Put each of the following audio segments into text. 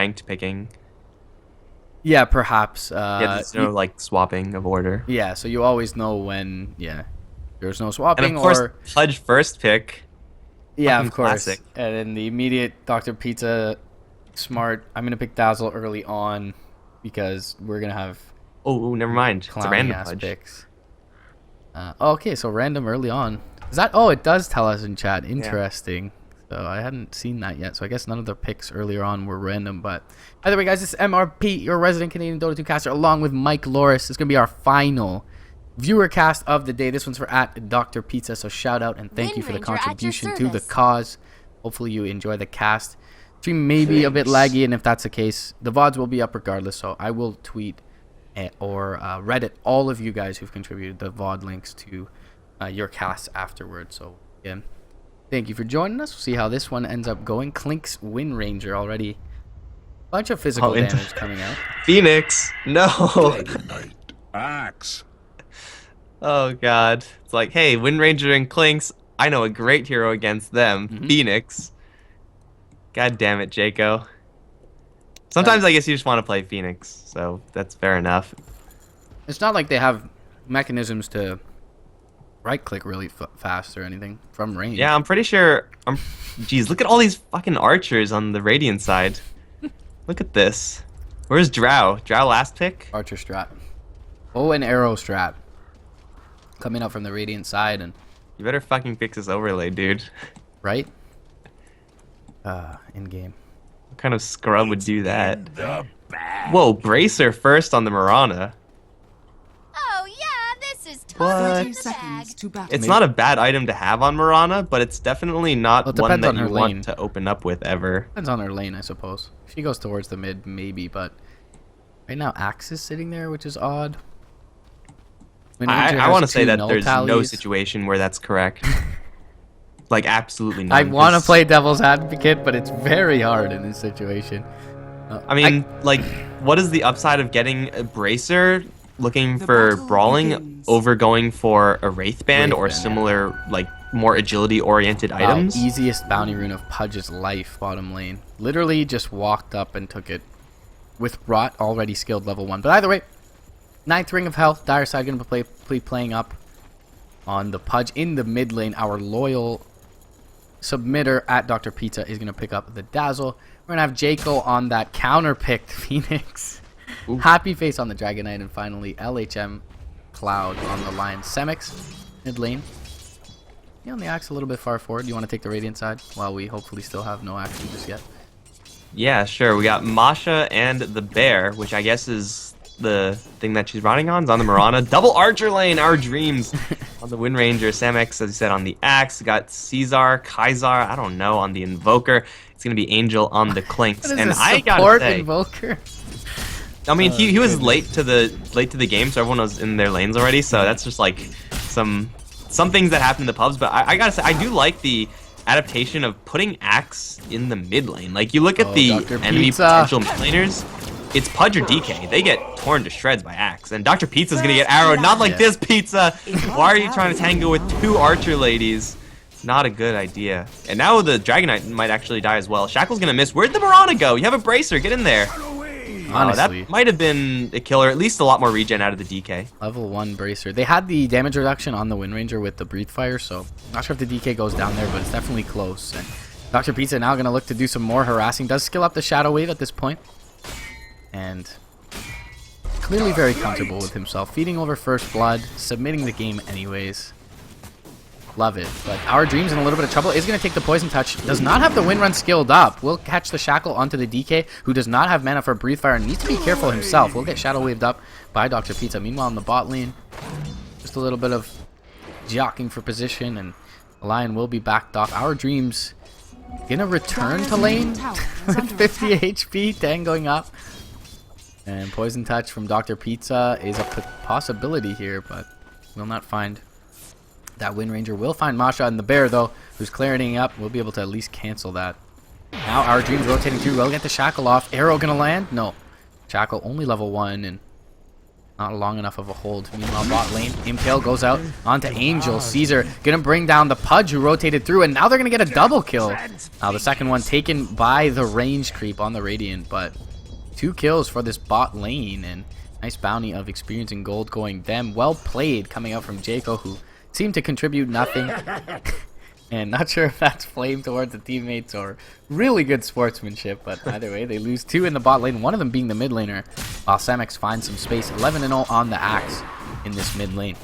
ranked picking. Yeah, perhaps. Yeah, there's no like swapping of order. Yeah, so you always know when. Yeah, there's no And of swapping course, or. Pudge first pick. Yeah, Fucking of course. classic. And then the immediate Dr. Pizza, smart. I'm gonna pick Dazzle early on because we're gonna have Oh, never mind. It's a clowny random ass Pudge. picks. Okay, so random early on. Is that? Oh, it does tell us in chat. Interesting. So I hadn't seen that yet. So I guess none of the picks earlier on were random. But either way, guys, this is MRP, your resident Canadian Dota 2 caster, along with Mike Loris. It's gonna be our final viewer cast of the day. This one's for at Dr. Pizza. So shout out and thank you for the contribution to the cause. Hopefully you enjoy the cast. Stream may be a bit laggy, and if that's the case, the VODs will be up regardless. So I will tweet or Reddit all of you guys who've contributed the VOD links to your casts afterwards. So again, thank you for joining us. We'll see how this one ends up going. Clink's Wind Ranger already. Bunch of physical damage coming out. Phoenix. No. Dragonite. Axe. Oh god. It's like, hey, Wind Ranger and Clinks. I know a great hero against them. Phoenix. God damn it, Jaco. Sometimes I guess you just want to play Phoenix, so that's fair enough. It's not like they have mechanisms to right-click really fast or anything from range. Yeah, I'm pretty sure. Jeez, look at all these fucking archers on the Radiant side. Look at this. Where's Drow? Drow last pick? Archer strat. Oh, and arrow strat. Coming up from the Radiant side and... You better fucking fix this overlay, dude. Right? In-game. What kind of scrub would do that? Whoa, Bracer first on the Mirana. Oh yeah, this is totally in the bag. It's not a bad item to have on Mirana, but it's definitely not Well, it one depends that on you her want lane. to open up with ever. Depends on her lane, I suppose. If she goes towards the mid, maybe, but... Right now, Axe is sitting there, which is odd. I want to say that there's no tallies. situation where that's correct. Like, absolutely none. I want to 'cause- play devil's advocate, but it's very hard in this situation. I mean, like, what is the upside of getting a Bracer looking for brawling over going for a Wraith Band or Wraith Band, similar, like, more agility-oriented items? Easiest bounty rune of Pudge's life, bottom lane. Literally just walked up and took it with Rot already skilled level 1. But either way, 9th Ring of Hell. Dire side going to be playing up on the Pudge in the mid lane. Our loyal submitter at Dr. Pizza is going to pick up the Dazzle. We're going to have Jaco on that counter-picked Phoenix. Ooh. Happy Face on the Dragonite. And finally, LHM Cloud on the Lion. Semix, mid lane. Yeah, on the Axe a little bit far forward. Do you want to take the Radiant side while we hopefully still have no action just yet? Yeah, sure. We got Masha and the Bear, which I guess is the thing that she's running on. Is on the Mirana. Double Archer lane, our dreams. On the Wind Ranger, Samex, as you said, on the Axe. We got Caesar, Kaisar, I don't know, on the Invoker. It's going to be Angel on the Clinks. And I gotta say, Invoker? I mean, he was late to the game, so everyone was in their lanes already. So that's just like some things that happen in the pubs. But I gotta say, I do like the adaptation of putting Axe in the mid lane. Like, you look at the Dr. enemy Pizza. potential mid laners, it's Pudge or DK. They get torn to shreds by Axe. And Dr. Pizza's gonna get arrowed. Not like this, Pizza! Why are you trying to tango with 2 archer ladies? Not a good idea. And now the Dragonite might actually die as well. Shackle's gonna miss. Where'd the Mirana go? You have a Bracer. Get in there. Honestly, That might have been a killer. At least a lot more regen out of the DK. level 1 Bracer. They had the damage reduction on the Wind Ranger with the Breathe Fire, so not sure if the DK goes down there, but it's definitely close. And Dr. Pizza now going to look to do some more harassing. Does skill up the Shadow Wave at this point. And clearly very comfortable with himself. Feeding over first blood, submitting the game anyways. Love it. But our Dream's in a little bit of trouble. Is going to take the Poison Touch. Does not have the Wind Run skilled up. Will catch the Shackle onto the DK, who does not have mana for Breathe Fire and needs to be careful himself. Will get Shadow Waved up by Dr. Pizza. Meanwhile, in the bot lane, just a little bit of jockeying for position, and the Lion will be backed off. Our Dreams gonna return to lane with 50 HP, tangoing up. And Poison Touch from Dr. Pizza is a possibility here, but will not find that Wind Ranger. Will find Masha and the Bear, though, who's clearing up. We'll be able to at least cancel that. Now our Dreams rotating through. We'll get the Shackle off. Arrow gonna land? No. Shackle only level 1, and Not long enough of a hold. Meanwhile, bot lane, Impale goes out onto Angel. Caesar gonna bring down the Pudge who rotated through, and now they're gonna get a double kill. Now the second one taken by the range creep on the Radiant, but 2 kills for this bot lane, and nice bounty of experience and gold going them. Well played coming out from Jaco, who seemed to contribute nothing. And not sure if that's flame towards the teammates or really good sportsmanship, but either way, they lose 2 in the bot lane, one of them being the mid laner, while Samex finds some space. 11-0 on the Axe in this mid lane.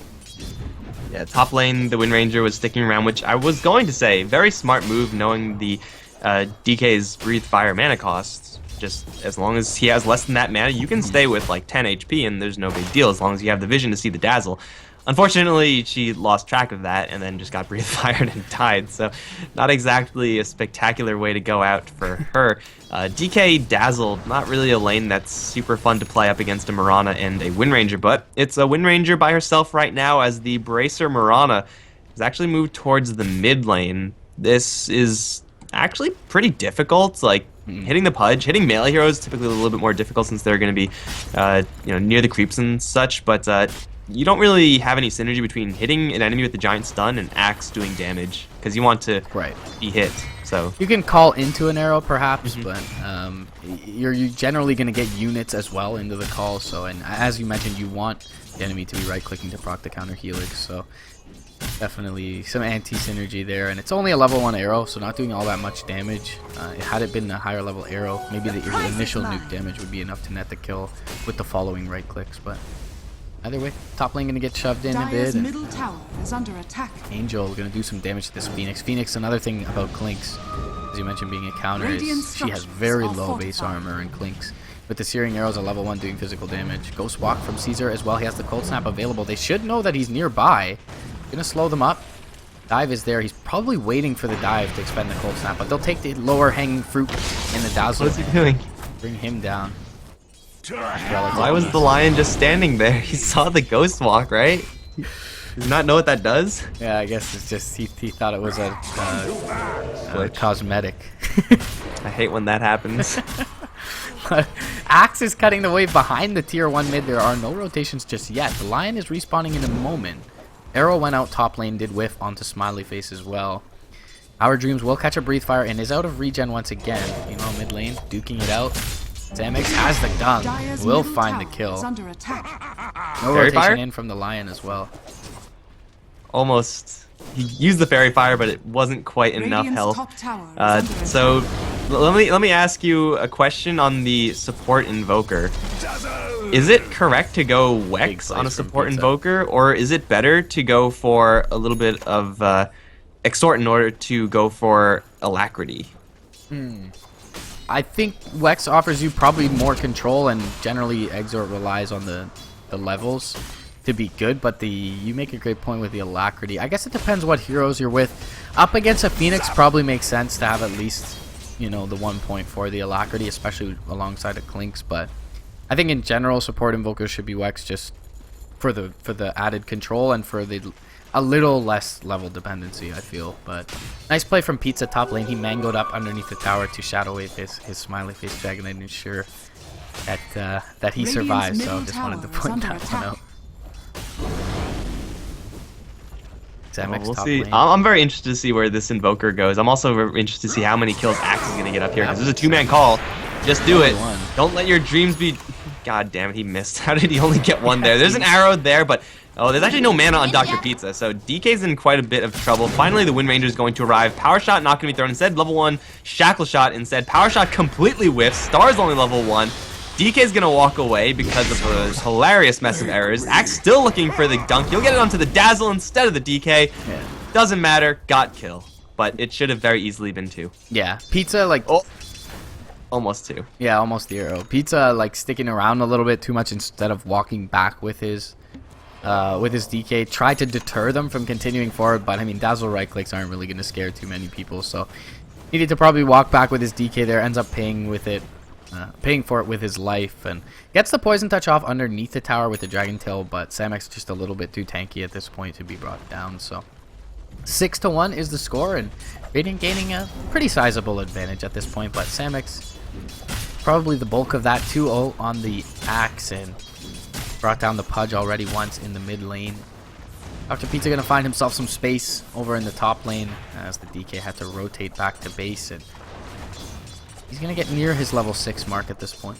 Yeah, top lane, the Wind Ranger was sticking around, which I was going to say, very smart move knowing the DK's Breathe Fire mana costs. Just as long as he has less than that mana, you can stay with like 10 HP and there's no big deal as long as you have the vision to see the dazzle. Unfortunately, she lost track of that and then just got breathe fired and died, so not exactly a spectacular way to go out for her. DK Dazzle, not really a lane that's super fun to play up against a Mirana and a Wind Ranger, but it's a Wind Ranger by herself right now as the Bracer Mirana has actually moved towards the mid lane. This is actually pretty difficult, like hitting the Pudge, hitting melee heroes typically a little bit more difficult since they're going to be near the creeps and such, but you don't really have any synergy between hitting an enemy with the giant stun and Axe doing damage because you want to be hit. So you can call into an arrow perhaps, but you're generally going to get units as well into the call. So, and as you mentioned, you want the enemy to be right-clicking to proc the counter Helix. So definitely some anti-synergy there, and it's only a level 1 arrow, so not doing all that much damage. Had it been a higher level arrow, maybe the initial nuke damage would be enough to net the kill with the following right clicks, but either way, top lane gonna get shoved in a bit. And middle tower is under attack. Angel gonna do some damage to this Phoenix. Phoenix, another thing about Clinks, as you mentioned being a counter, is she has very low base armor and Clinks. With the Searing Arrows at level 1 doing physical damage. Ghost Walk from Caesar as well. He has the Cold Snap available. They should know that he's nearby. Gonna slow them up. Dive is there. He's probably waiting for the dive to expend the Cold Snap, but they'll take the lower hanging fruit in the Dazzle. what's he doing? Bring him down. Why was the lion just standing there? He saw the Ghost Walk, right? Does he not know what that does? Yeah, I guess it's just he thought it was a cosmetic. I hate when that happens. Axe is cutting the wave behind the tier 1 mid. There are no rotations just yet. The lion is respawning in a moment. Arrow went out top lane, did whiff onto Smiley Face as well. Our Dreams will catch a Breathe Fire and is out of regen once again. Meanwhile, mid lane, duking it out. Samex has the gun, will find the kill. No rotation in from the lion as well. Almost. He used the Fairy Fire, but it wasn't quite enough health. So let me ask you a question on the support invoker. Is it correct to go Wex on a support invoker, or is it better to go for a little bit of Extort in order to go for Alacrity? I think Wex offers you probably more control, and generally Exort relies on the levels to be good, but you make a great point with the Alacrity. I guess it depends what heroes you're with. Up against a Phoenix probably makes sense to have at least, the 1 point for the Alacrity, especially alongside a Clinks, but I think in general support invokers should be Wex just for the added control and for a little less level dependency, I feel. But nice play from Pizza top lane. He mangoed up underneath the tower to shadow wave his Smiley Face Dragon and ensure that he survives, so just wanted to point that one out. We'll see. I'm very interested to see where this invoker goes. I'm also very interested to see how many kills Axe is going to get up here, because there's a 2-man call. Just do it. Don't let your dreams be... God damn it, he missed. How did he only get one there? There's an arrow there, but... Oh, there's actually no mana on Dr. Pizza, so DK's in quite a bit of trouble. Finally, the Wind Ranger is going to arrive. Power Shot not going to be thrown. Instead, level 1 Shackle Shot. Instead, Power Shot completely whiffs. Star's only level 1. DK's going to walk away because of a hilarious mess of errors. Axe still looking for the dunk. He'll get it onto the Dazzle instead of the DK. Yeah. Doesn't matter. Got kill. But it should have very easily been 2. Yeah. Pizza, like... Oh. Almost 2. Yeah, almost 0. Pizza, like, sticking around a little bit too much instead of walking back with his DK. Tried to deter them from continuing forward, but, I mean, Dazzle right clicks aren't really going to scare too many people, so... Needed to probably walk back with his DK there. Ends up paying for it with his life, and gets the poison touch off underneath the tower with the Dragon Tail, but Samex just a little bit too tanky at this point to be brought down. So 6-1 is the score, and Radiant gaining a pretty sizable advantage at this point, but Samex probably the bulk of that. 2-0 on the Axe, and Brought down the Pudge already once in the mid lane. Dr. Pizza gonna find himself some space over in the top lane as the DK had to rotate back to base, and he's gonna get near his level 6 mark at this point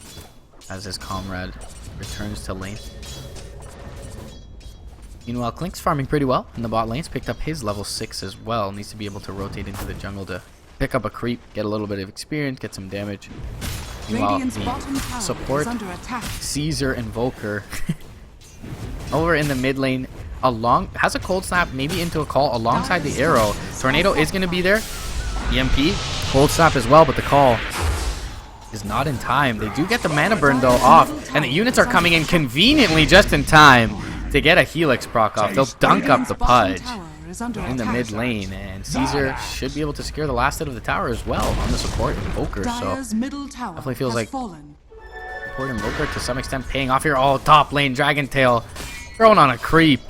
as his comrade returns to lane. Meanwhile, Klink's farming pretty well in the bot lanes, picked up his level 6 as well. Needs to be able to rotate into the jungle to pick up a creep, get a little bit of experience, get some damage. Meanwhile, the support, Caesar and Volker, over in the mid lane, has a cold snap, maybe into a call alongside the arrow. Tornado is going to be there. EMP, cold snap as well, but the call is not in time. They do get the mana burn though off, and the units are coming in conveniently just in time to get a Helix proc off. They'll dunk up the Pudge in the mid lane, and Caesar should be able to secure the last hit of the tower as well on the support Invoker. So definitely feels like support Invoker to some extent paying off here. Oh, top lane Dragon Tail thrown on a creep,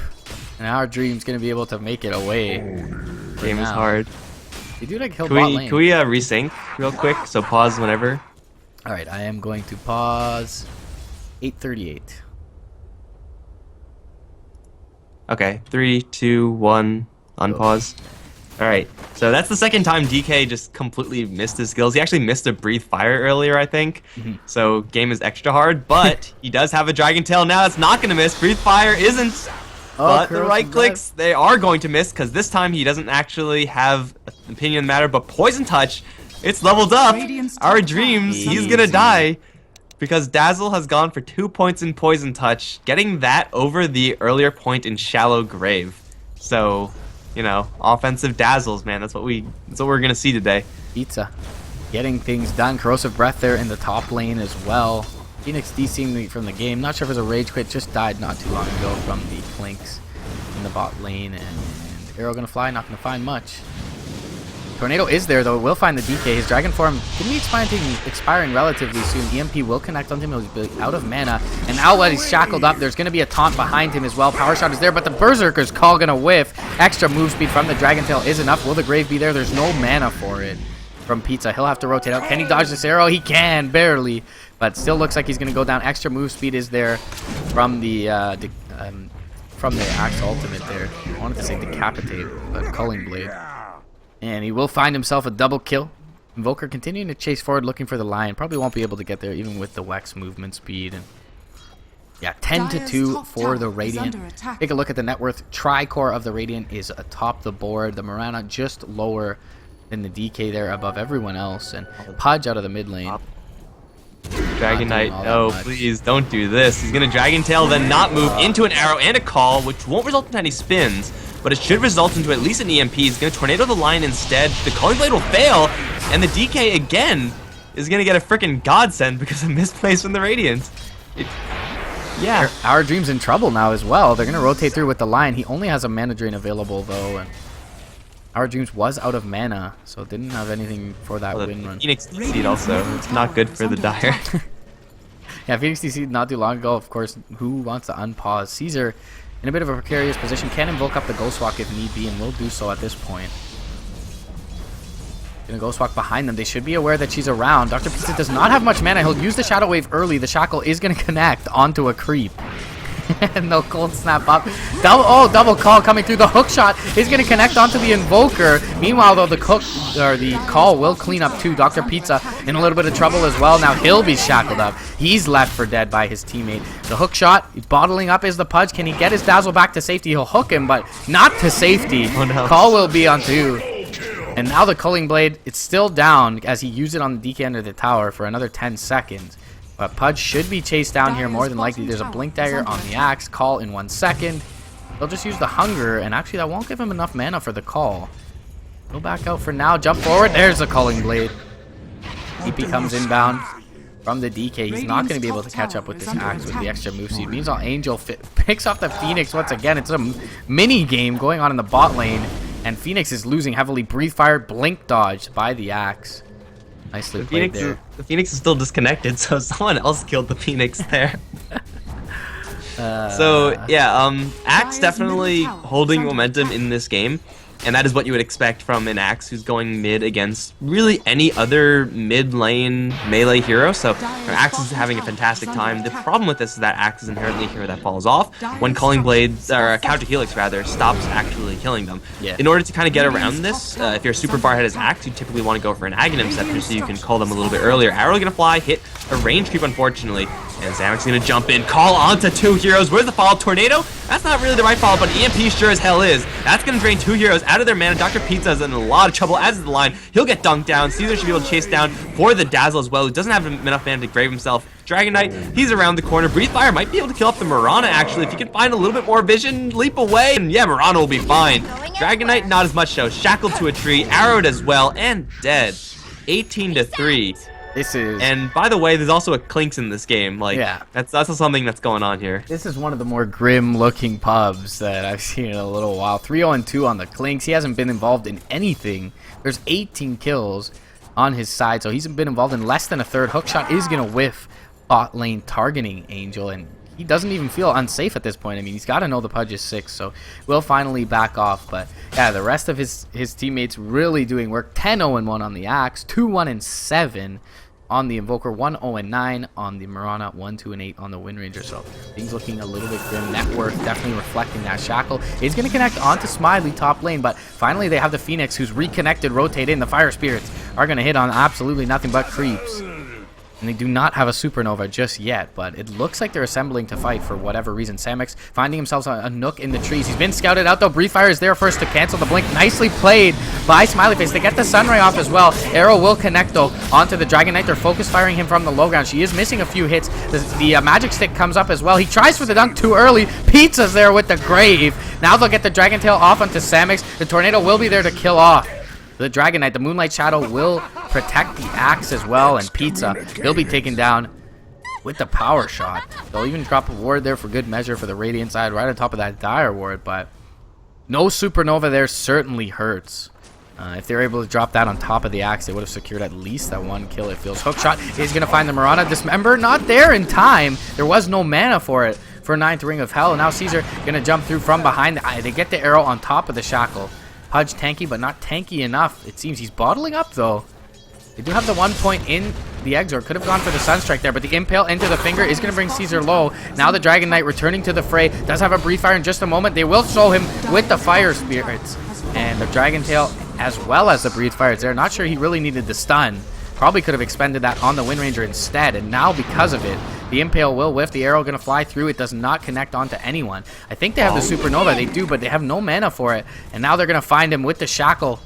and our Dream's gonna be able to make it away. Game is hard. They do like kill Can bot we lane. resync real quick? So pause whenever. All right, I am going to pause. 8:38. Okay, 3, 2, 1, unpause. Alright, so that's the second time DK just completely missed his skills. He actually missed a Breathe Fire earlier, I think. So game is extra hard, but he does have a Dragon Tail now. It's not going to miss. Breathe Fire isn't. But the right clicks, they are going to miss, because this time he doesn't actually have an opinion on the matter, but Poison Touch, it's leveled up. Our Dreams, he's going to die. Because Dazzle has gone for 2 points in Poison Touch, getting that over the earlier point in Shallow Grave. So, you know, offensive Dazzles, man. That's what we're gonna see today. Pizza getting things done. Corrosive Breath there in the top lane as well. Phoenix DCing from the game. Not sure if it was a rage quit. Just died not too long ago from the Clinks in the bot lane. And arrow gonna fly. Not gonna find much. Tornado is there though, will find the DK. His Dragon Form can be expiring relatively soon. EMP will connect on him, he'll be out of mana. And now while he's shackled up, there's going to be a taunt behind him as well. Power Shot is there, but the Berserker's Call going to whiff. Extra move speed from the Dragon Tail is enough. Will the Grave be there? There's no mana for it from Pizza. He'll have to rotate out. Can he dodge this arrow? He can, barely. But still looks like he's going to go down. Extra move speed is there from the Axe ultimate there. I wanted to say Decapitate, but Culling Blade. And he will find himself a double kill. Invoker continuing to chase forward looking for the Lion. Probably won't be able to get there even with the Wex movement speed. And yeah, 10-2 for the Radiant. Take a look at the net worth. Tricore of the Radiant is atop the board. The Mirana just lower than the DK there above everyone else. And Pudge out of the mid lane. Dragon Knight, no, please don't do this. He's gonna Dragon Tail, then not move into an arrow and a call, which won't result in any spins, but it should result into at least an EMP. He's gonna Tornado the line instead. The Culling Blade will fail, and the DK again is gonna get a freaking godsend because of misplays from the Radiant. Yeah. Our Dream's in trouble now as well. They're gonna rotate through with the Lion. He only has a mana drain available though, and Our Dreams was out of mana, so didn't have anything for that win run. Phoenix DC'd also. It's not good for the Dire. Yeah, Phoenix DC'd not too long ago. Of course, who wants to unpause? Caesar in a bit of a precarious position. Can invoke up the Ghost Walk if need be, and will do so at this point. Gonna Ghost Walk behind them. They should be aware that she's around. Dr. Pizza does not have much mana. He'll use the Shadow Wave early. The Shackle is gonna connect onto a creep. And they'll cold snap up. Double call coming through. The hook shot is going to connect onto the Invoker. Meanwhile, though, the call will clean up too. Dr. Pizza in a little bit of trouble as well. Now he'll be shackled up. He's left for dead by his teammate. The hook shot, bottling up is the Pudge. Can he get his Dazzle back to safety? He'll hook him, but not to safety. Oh, no. Call will be on 2. And now the Culling Blade, it's still down as he used it on the DK under the tower for another 10 seconds. But Pudge should be chased down here more than likely. There's a Blink Dagger on the Axe. Call in 1 second. They'll just use the Hunger, and actually that won't give him enough mana for the call. Go back out for now. Jump forward. There's the Culling Blade. DP comes inbound from the DK. He's not going to be able to catch up with this Axe with the extra move speed. Meanwhile, Angel picks off the Phoenix once again. It's a mini game going on in the bot lane, and Phoenix is losing heavily. Breathe Fire, Blink Dodge by the Axe. Nicely played there. The Phoenix is still disconnected, so someone else killed the Phoenix there. So yeah, Axe definitely holding momentum in this game. And that is what you would expect from an Axe who's going mid against really any other mid lane melee hero. So Axe is having a fantastic time. The problem with this is that Axe is inherently a hero that falls off when Calling Blades, or Counter Helix rather, stops actually killing them. Yeah. In order to kind of get around this, if you're super far ahead as Axe, you typically want to go for an Aghanim Scepter so you can call them a little bit earlier. Arrow gonna fly, hit a range creep unfortunately, and Xamex's gonna jump in, call onto 2 heroes. Where's the follow-up? Tornado? That's not really the right follow-up, but EMP sure as hell is. That's gonna drain 2 heroes out of their mana. Dr. Pizza is in a lot of trouble, as is the line. He'll get dunked down. Caesar should be able to chase down for the Dazzle as well, who doesn't have enough mana to grave himself. Dragon Knight, he's around the corner. Breathe Fire might be able to kill off the Mirana, actually. If you can find a little bit more vision, leap away, and yeah, Mirana will be fine. Dragon Knight, not as much so. Shackled to a tree, arrowed as well, and dead. 18-3. This is... And by the way, there's also a Clinks in this game. Like, Yeah. that's something that's going on here. This is one of the more grim-looking pubs that I've seen in a little while. 3-0-2 on the Clinks. He hasn't been involved in anything. There's 18 kills on his side, so he's been involved in less than a third. Hookshot is going to whiff bot lane targeting Angel, and he doesn't even feel unsafe at this point. I mean, he's got to know the Pudge is 6, so we'll finally back off. But yeah, the rest of his teammates really doing work. 10-0-1 on the Axe, 2-1-7 on the Invoker, 1-0-9 on the Mirana, 1-2-8 on the Wind Ranger. So things looking a little bit grim. Net worth definitely reflecting that. Shackle is going to connect onto Smiley top lane, but finally they have the Phoenix who's reconnected, rotate in. The Fire Spirits are going to hit on absolutely nothing but creeps. And they do not have a Supernova just yet, but it looks like they're assembling to fight for whatever reason. Samex finding himself a nook in the trees. He's been scouted out though. Breathe Fire is there first to cancel the blink. Nicely played by Smiley Face. They get the Sunray off as well. Arrow will connect though onto the Dragon Knight. They're focus firing him from the low ground. She is missing a few hits. The Magic Stick comes up as well. He tries for the dunk too early. Pizza's there with the Grave. Now they'll get the Dragon Tail off onto Samex. The Tornado will be there to kill off the Dragon Knight. The Moonlight Shadow will protect the Axe as well, and Pizza, he'll be taken down with the Power Shot. They'll even drop a ward there for good measure for the Radiant side, right on top of that Dire ward, but no Supernova there certainly hurts. If they're able to drop that on top of the Axe, they would have secured at least that 1 kill, it feels. Hookshot is going to find the Mirana. Dismember, not there in time. There was no mana for it for 9th Ring of Hell, and now Caesar going to jump through from behind. They get the arrow on top of the Shackle. Pudge tanky, but not tanky enough. It seems he's bottling up, though. They do have the 1 point in the Exor. Could have gone for the Sunstrike there, but the Impale into the finger is going to bring Caesar low. Now the Dragon Knight returning to the fray. Does have a Breathe Fire in just a moment. They will show him with the Fire Spirits. And the Dragon Tail, as well as the Breathe Fire is there. Not sure he really needed the stun. Probably could have expended that on the Wind Ranger instead. And now, because of it, the Impale will whiff. The arrow going to fly through. It does not connect onto anyone. I think they have the Supernova. They do, but they have no mana for it. And now they're going to find him with the Shackle.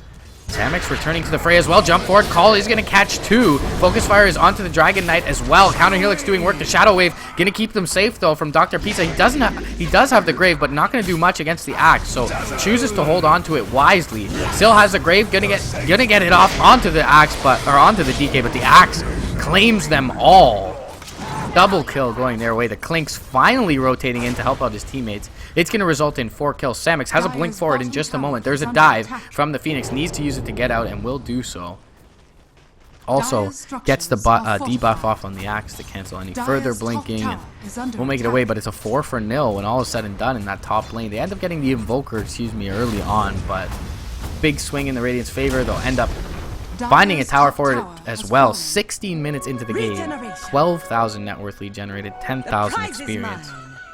Samex returning to the fray as well. Jump forward. Call is going to catch 2. Focus Fire is onto the Dragon Knight as well. Counter Helix doing work. The Shadow Wave going to keep them safe, though, from Dr. Pizza. He does have the Grave, but not going to do much against the Axe. So chooses to hold on to it wisely. Still has the Grave. Gonna get it off onto the Axe, or onto the DK, but the Axe claims them all. Double kill going their way. The Clinks finally rotating in to help out his teammates. It's going to result in 4 kills. Samex has a blink forward in just a moment. There's a dive from the Phoenix. Needs to use it to get out and will do so. Also gets the debuff off on the Axe to cancel any further blinking. And we'll make it away, but it's a 4-0 when all is said and done in that top lane. They end up getting the Invoker, early on, but big swing in the Radiant's favor. They'll end up finding a tower for it as well. 16 minutes into the game, 12,000 net worth lead generated, 10,000 experience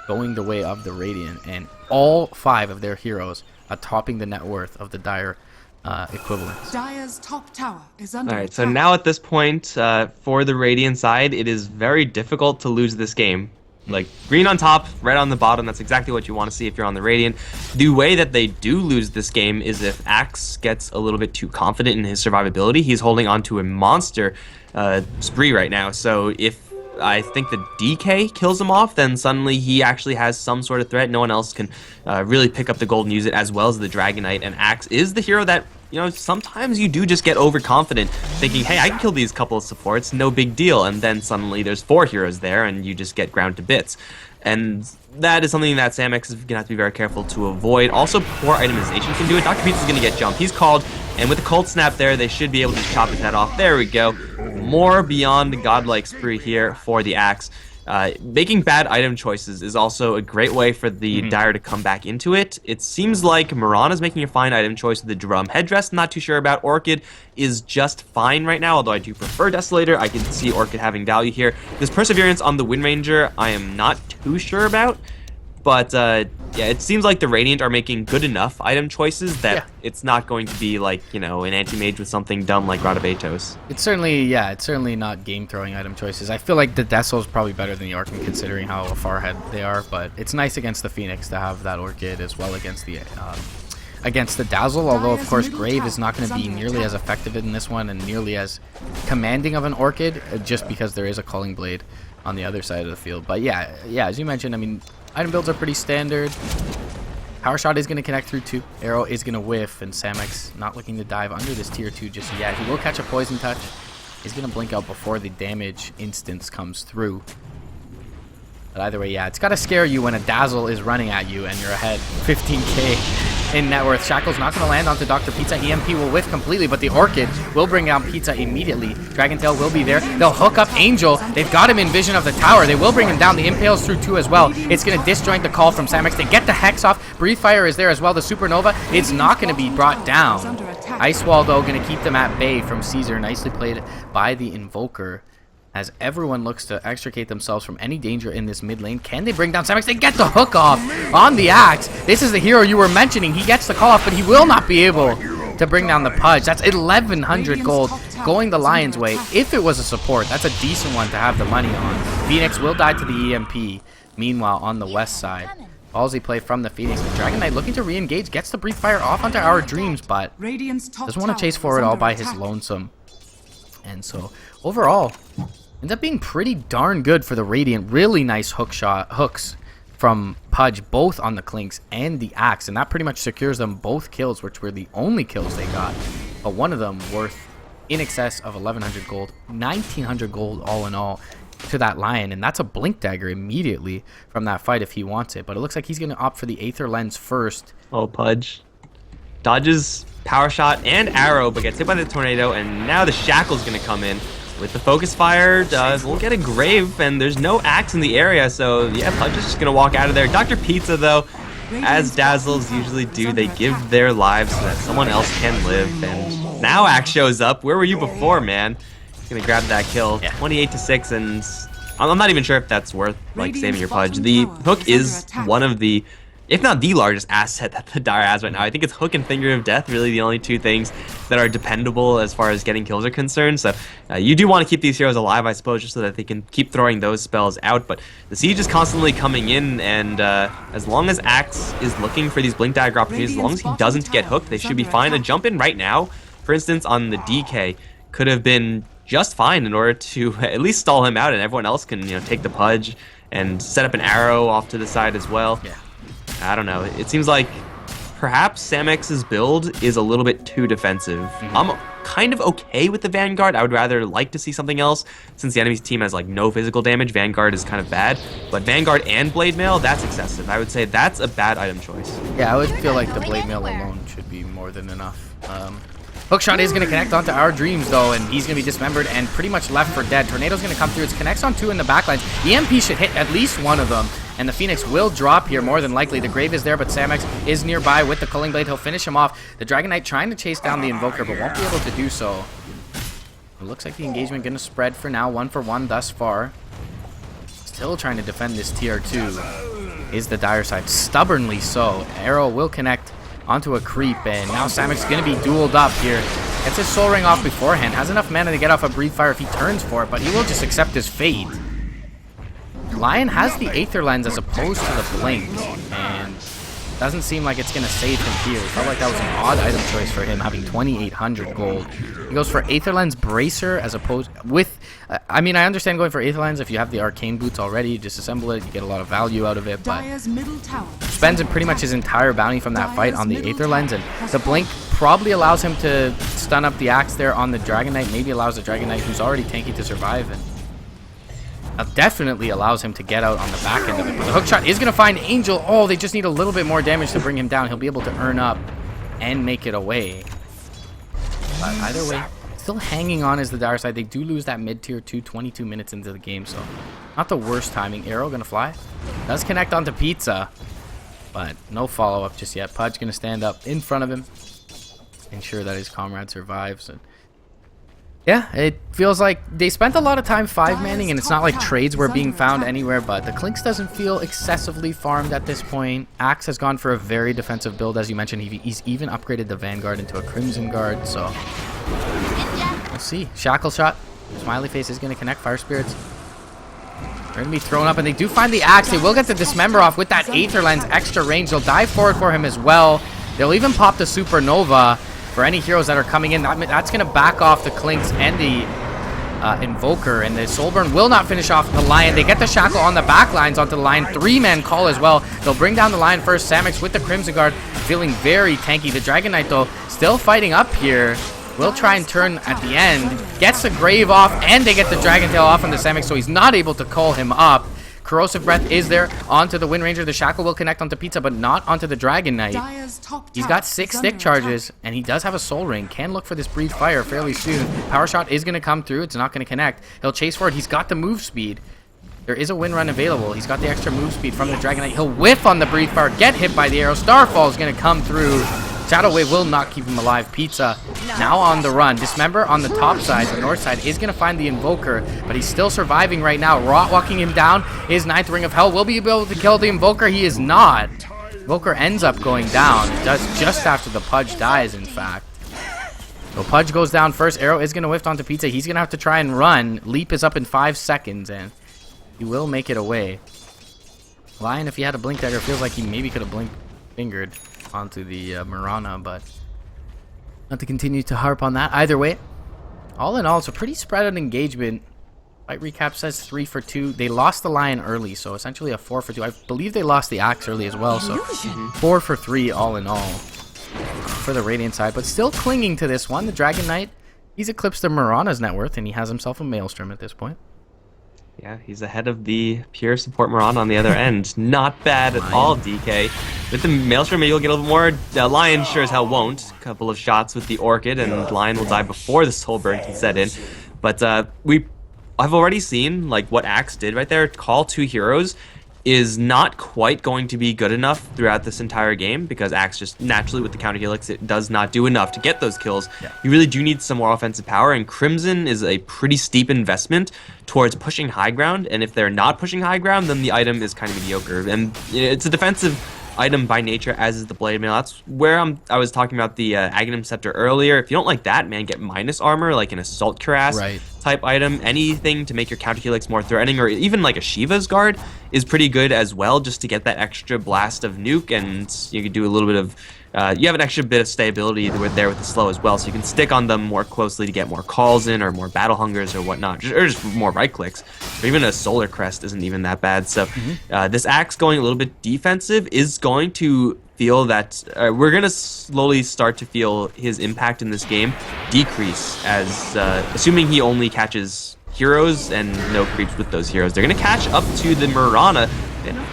going the way of the Radiant, and all 5 of their heroes are topping the net worth of the Dire equivalent. Dire's top tower is under Alright, so now at this point, for the Radiant side, it is very difficult to lose this game. Like, green on top, red on the bottom, that's exactly what you want to see if you're on the Radiant. The way that they do lose this game is if Axe gets a little bit too confident in his survivability. He's holding on to a monster spree right now, so if I think the DK kills him off, then suddenly he actually has some sort of threat. No one else can really pick up the gold and use it, as well as the Dragon Knight, and Axe is the hero that, you know, sometimes you do just get overconfident, thinking, hey, I can kill these couple of supports, no big deal, and then suddenly there's 4 heroes there, and you just get ground to bits. And that is something that Samex is going to have to be very careful to avoid. Also, poor itemization can do it. Dr. Pizza is going to get jumped. He's called And with the Cold Snap there, they should be able to chop his head off. There we go. More Beyond Godlike Spree here for the Axe. Making bad item choices is also a great way for the Dire to come back into it. It seems like Mirana's making a fine item choice with the Drum Headdress. Not too sure about. Orchid is just fine right now, although I do prefer Desolator. I can see Orchid having value here. This Perseverance on the Wind Ranger, I am not too sure about. But, yeah, it seems like the Radiant are making good enough item choices that it's not going to be like, you know, an anti-mage with something dumb like Rod of Atos. It's certainly not game-throwing item choices. I feel like the Deso is probably better than the Orchid considering how far ahead they are, but it's nice against the Phoenix to have that Orchid as well against the Dazzle, although of course Grave is not going to be nearly as effective in this one and nearly as commanding of an Orchid, just because there is a Culling Blade on the other side of the field. But yeah, as you mentioned, I mean, item builds are pretty standard. Power Shot is going to connect through 2. Arrow is going to whiff, and Samex not looking to dive under this tier 2 just yet. He will catch a Poison Touch. He's going to blink out before the damage instance comes through. But either way, yeah, it's got to scare you when a Dazzle is running at you and you're ahead 15k in net worth. Shackle's not going to land onto Dr. Pizza. EMP will whiff completely, but the Orchid will bring down Pizza immediately. Dragon Tail will be there. They'll hook up Angel. They've got him in vision of the tower. They will bring him down. The Impales through 2 as well. It's going to disjoint the call from Samex. They get the Hex off. Breathe Fire is there as well. The Supernova, it's not going to be brought down. Ice Wall, though, going to keep them at bay from Caesar. Nicely played by the Invoker, as everyone looks to extricate themselves from any danger in this mid lane. Can they bring down Samex? They get the hook off on the Axe. This is the hero you were mentioning. He gets the call off, but he will not be able to bring down the Pudge. That's 1,100 gold going the Lion's way. If it was a support, that's a decent one to have the money on. Phoenix will die to the EMP. Meanwhile, on the west side, ballsy play from the Phoenix. The Dragon Knight looking to re-engage, gets the Breathe Fire off onto Our Dreams, but doesn't want to chase forward all by his lonesome. And so, overall, ends up being pretty darn good for the Radiant. Really nice hooks from Pudge, both on the Clinks and the Axe, and that pretty much secures them both kills, which were the only kills they got. But one of them worth in excess of 1,100 gold, 1,900 gold all in all to that Lion, and that's a Blink Dagger immediately from that fight if he wants it. But it looks like he's going to opt for the Aether Lens first. Oh, Pudge dodges Power Shot and Arrow, but gets hit by the Tornado, and now the Shackle's going to come in. With the Focus Fire, we'll get a Grave, and there's no Axe in the area, so yeah, Pudge is just going to walk out of there. Dr. Pizza, though, as Dazzles usually do, they give their lives so that someone else can live, and now Axe shows up. Where were you before, man? He's going to grab that kill. 28-6, and I'm not even sure if that's worth, like, saving your Pudge. The hook is one of the, if not the largest asset that the Dire has right now. I think it's Hook and Finger of Death, really the only two things that are dependable as far as getting kills are concerned. So you do want to keep these heroes alive, I suppose, just so that they can keep throwing those spells out. But the siege is constantly coming in, and as long as Axe is looking for these Blink Dagger opportunities, as long as he doesn't get hooked, they should be fine. A jump in right now, for instance, on the DK, could have been just fine in order to at least stall him out, and everyone else can, you know, take the Pudge and set up an Arrow off to the side as well. Yeah. I don't know. It seems like perhaps Samex's build is a little bit too defensive. I'm kind of okay with the Vanguard. I would rather like to see something else. Since the enemy's team has like no physical damage, Vanguard is kind of bad. But Vanguard and Blade Mail, that's excessive. I would say that's a bad item choice. Yeah, I would feel like the Blade Mail alone should be more than enough. Hookshot is going to connect onto Our Dreams, though, and he's going to be dismembered and pretty much left for dead. Tornado's going to come through. It connects on 2 in the backlines. EMP should hit at least one of them, and the Phoenix will drop here more than likely. The Grave is there, but Samex is nearby with the Culling Blade. He'll finish him off. The Dragon Knight trying to chase down the Invoker, but won't be able to do so. It looks like the engagement going to spread for now, 1 for 1 thus far. Still trying to defend this tier 2 is the Dire side, stubbornly so. Arrow will connect onto a creep, and now Samek's going to be dueled up here. Gets his Soul Ring off beforehand. Has enough mana to get off a Breathe Fire if he turns for it, but he will just accept his fate. Lion has the Aether Lens as opposed to the Blink, and doesn't seem like it's going to save him here. Felt like that was an odd item choice for him, having 2,800 gold. He goes for Aether Lens Bracer as opposed with... I mean, I understand going for Aether Lens if you have the Arcane Boots already. You disassemble it, you get a lot of value out of it, but spends pretty much his entire bounty from that fight on the Aether Lens, and the Blink probably allows him to stun up the Axe there on the Dragon Knight, maybe allows the Dragon Knight, who's already tanky, to survive, and definitely allows him to get out on the back end of it. But the hookshot is going to find Angel. Oh, they just need a little bit more damage to bring him down. He'll be able to earn up and make it away. But either way, still hanging on is the dire side. They do lose that mid-tier 2 22 minutes into the game, so not the worst timing. Arrow gonna fly. Does connect onto Pizza, but no follow-up just yet. Pudge gonna stand up in front of him, ensure that his comrade survives. And yeah, it feels like they spent a lot of time 5-manning, and it's not like trades were being found anywhere, but the Clinks doesn't feel excessively farmed at this point. Axe has gone for a very defensive build, as you mentioned. He's even upgraded the Vanguard into a Crimson Guard, so we'll see. Shackle Shot. Smiley Face is going to connect. Fire Spirits are going to be thrown up, and they do find the Axe. They will get the Dismember off with that Aether Lens extra range. They'll dive forward for him as well. They'll even pop the Supernova for any heroes that are coming in. That's going to back off the Clinks and the Invoker, and the Soulburn will not finish off the Lion. They get the Shackle on the back lines onto the Lion. 3-man call as well. They'll bring down the Lion first. Samix with the Crimson Guard, feeling very tanky. The Dragon Knight, though, still fighting up here. Will try and turn at the end. Gets the Grave off, and they get the Dragon Tail off on the Samix, so he's not able to call him up. Corrosive Breath is there onto the Wind Ranger. The Shackle will connect onto Pizza, but not onto the Dragon Knight. He's got 6 stick charges, and he does have a Soul Ring. Can look for this Breathe Fire fairly soon. Power Shot is going to come through. It's not going to connect. He'll chase forward. He's got the move speed. There is a Wind Run available. He's got the extra move speed from the Dragon Knight. He'll whiff on the Breathe Fire, get hit by the arrow. Starfall is going to come through. Shadow Wave will not keep him alive. Pizza now on the run. Dismember on the top side, the north side, is going to find the Invoker, but he's still surviving right now. Rot walking him down. His 9th Ring of Hell will be able to kill the Invoker. He is not. Invoker ends up going down. It does just after the Pudge dies, in fact. So Pudge goes down first. Arrow is going to whiff onto Pizza. He's going to have to try and run. Leap is up in 5 seconds, and he will make it away. Lion, if he had a Blink Dagger, feels like he maybe could have Blink Fingered onto the Marana, but not to continue to harp on that. Either way, all in all, it's a pretty spread out engagement. Fight recap says 3 for 2. They lost the Lion early, so essentially a 4 for 2. I believe they lost the Axe early as well, so 4 for 3 all in all for the Radiant side, but still clinging to this one. The Dragon Knight, he's eclipsed the Marana's net worth, and he has himself a Maelstrom at this point. Yeah, he's ahead of the pure support Marana on the other end. Not bad at all, DK. With the Maelstrom, maybe you'll get a little more. Lion sure as hell won't. A couple of shots with the Orchid, and Lion will die before the Soulburn can set in. But I've already seen like what Axe did right there. Call 2 heroes is not quite going to be good enough throughout this entire game, because Axe just naturally with the counter helix, it does not do enough to get those kills. Yeah. You really do need some more offensive power, and Crimson is a pretty steep investment towards pushing high ground, and if they're not pushing high ground, then the item is kind of mediocre. And it's a defensive item by nature, as is the Blade Mail. That's where I was talking about the Aghanim Scepter earlier. If you don't like that, man, get minus armor, like an Assault Cuirass type item. Anything to make your counter helix more threatening, or even like a Shiva's Guard is pretty good as well, just to get that extra blast of nuke, and you can do a little bit of you have an extra bit of stability there with the slow as well, so you can stick on them more closely to get more calls in, or more battle hungers or whatnot, or just more right clicks. Or even a Solar Crest isn't even that bad. So this Axe going a little bit defensive is going to feel that we're going to slowly start to feel his impact in this game decrease, as assuming he only catches heroes and no creeps with those heroes. They're going to catch up to the Marana.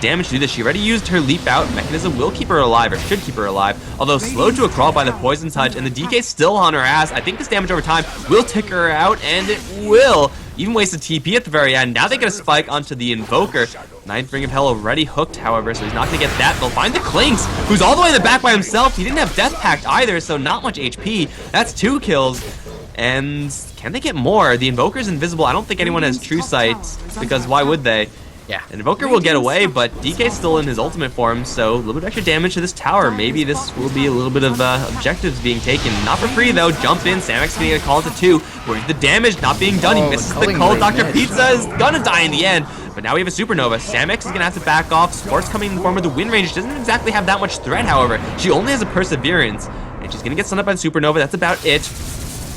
Damage to do this. She already used her leap out mechanism, will keep her alive, or should keep her alive, although slowed to a crawl by the poison touch, and the DK's still on her ass. I think this damage over time will tick her out, and it will even waste a TP at the very end. Now they get a spike onto the Invoker. 9th Ring of Hell already hooked, however, so he's not gonna get that. They'll find the Clinks, who's all the way in the back by himself. He didn't have Death Pact either, so not much HP. That's 2 kills. And can they get more? The Invoker's invisible. I don't think anyone has True Sight, because why would they? Yeah. And Invoker will get away, but DK's still in his ultimate form, so a little bit of extra damage to this tower. Maybe this will be a little bit of objectives being taken. Not for free, though. Jump in. Samix getting a call to 2. Where's the damage not being done? He misses the call. Dr. Pizza is gonna die in the end. But now we have a Supernova. Samix is gonna have to back off. Sport's coming in the form of the Wind Ranger. She doesn't exactly have that much threat, however. She only has a Perseverance, and she's gonna get stunned up by the Supernova. That's about it.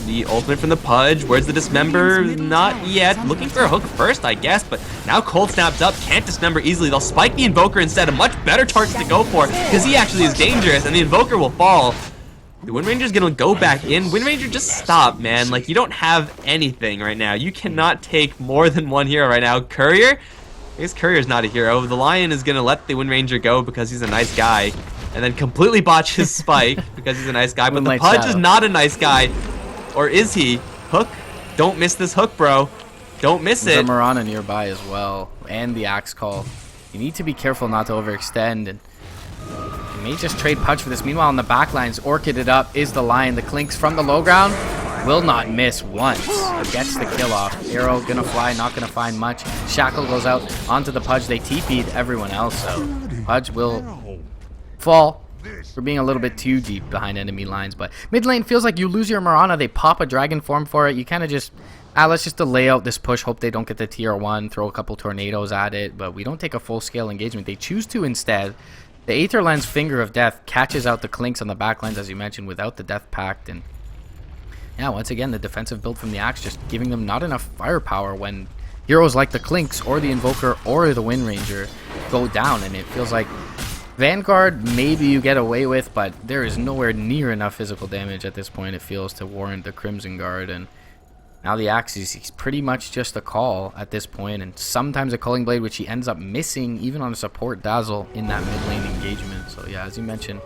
The ultimate from the Pudge. Where's the Dismember? Not yet. Looking for a hook first, I guess, but now Cold Snapped up. Can't Dismember easily. They'll spike the Invoker instead. A much better target to go for, because he actually is dangerous, and the Invoker will fall. The Wind Ranger's gonna go back in. Wind Ranger, just stop, man. Like, you don't have anything right now. You cannot take more than one hero right now. Courier? I guess Courier's not a hero. The Lion is gonna let the Wind Ranger go because he's a nice guy, and then completely botch his spike because he's a nice guy, but the Pudge is not a nice guy. Or is he? Hook? Don't miss this hook, bro. Don't miss There's a it. Mirana nearby as well, and the Axe Call. You need to be careful not to overextend, and you may just trade Pudge for this. Meanwhile, on the back lines, Orchided up is the Lion. The Clinks from the low ground will not miss once. Gets the kill off. Arrow gonna fly, not gonna find much. Shackle goes out onto the Pudge. They TP'd everyone else, so Pudge will fall for being a little bit too deep behind enemy lines. But mid lane feels like you lose your Mirana. They pop a Dragon Form for it. You kind of just, let's just delay out this push, hope they don't get the tier 1, throw a couple tornadoes at it, but we don't take a full-scale engagement. They choose to instead. The Aether Lens Finger of Death catches out the Clinks on the back lines, as you mentioned, without the Death Pact. And yeah, once again, the defensive build from the Axe just giving them not enough firepower when heroes like the Clinks or the Invoker or the Wind Ranger go down. And it feels like Vanguard maybe you get away with, but there is nowhere near enough physical damage at this point, it feels, to warrant the Crimson Guard. And now the Axe is he's pretty much just a call at this point, and sometimes a Culling Blade, which he ends up missing even on a support Dazzle in that mid lane engagement. So yeah, as you mentioned,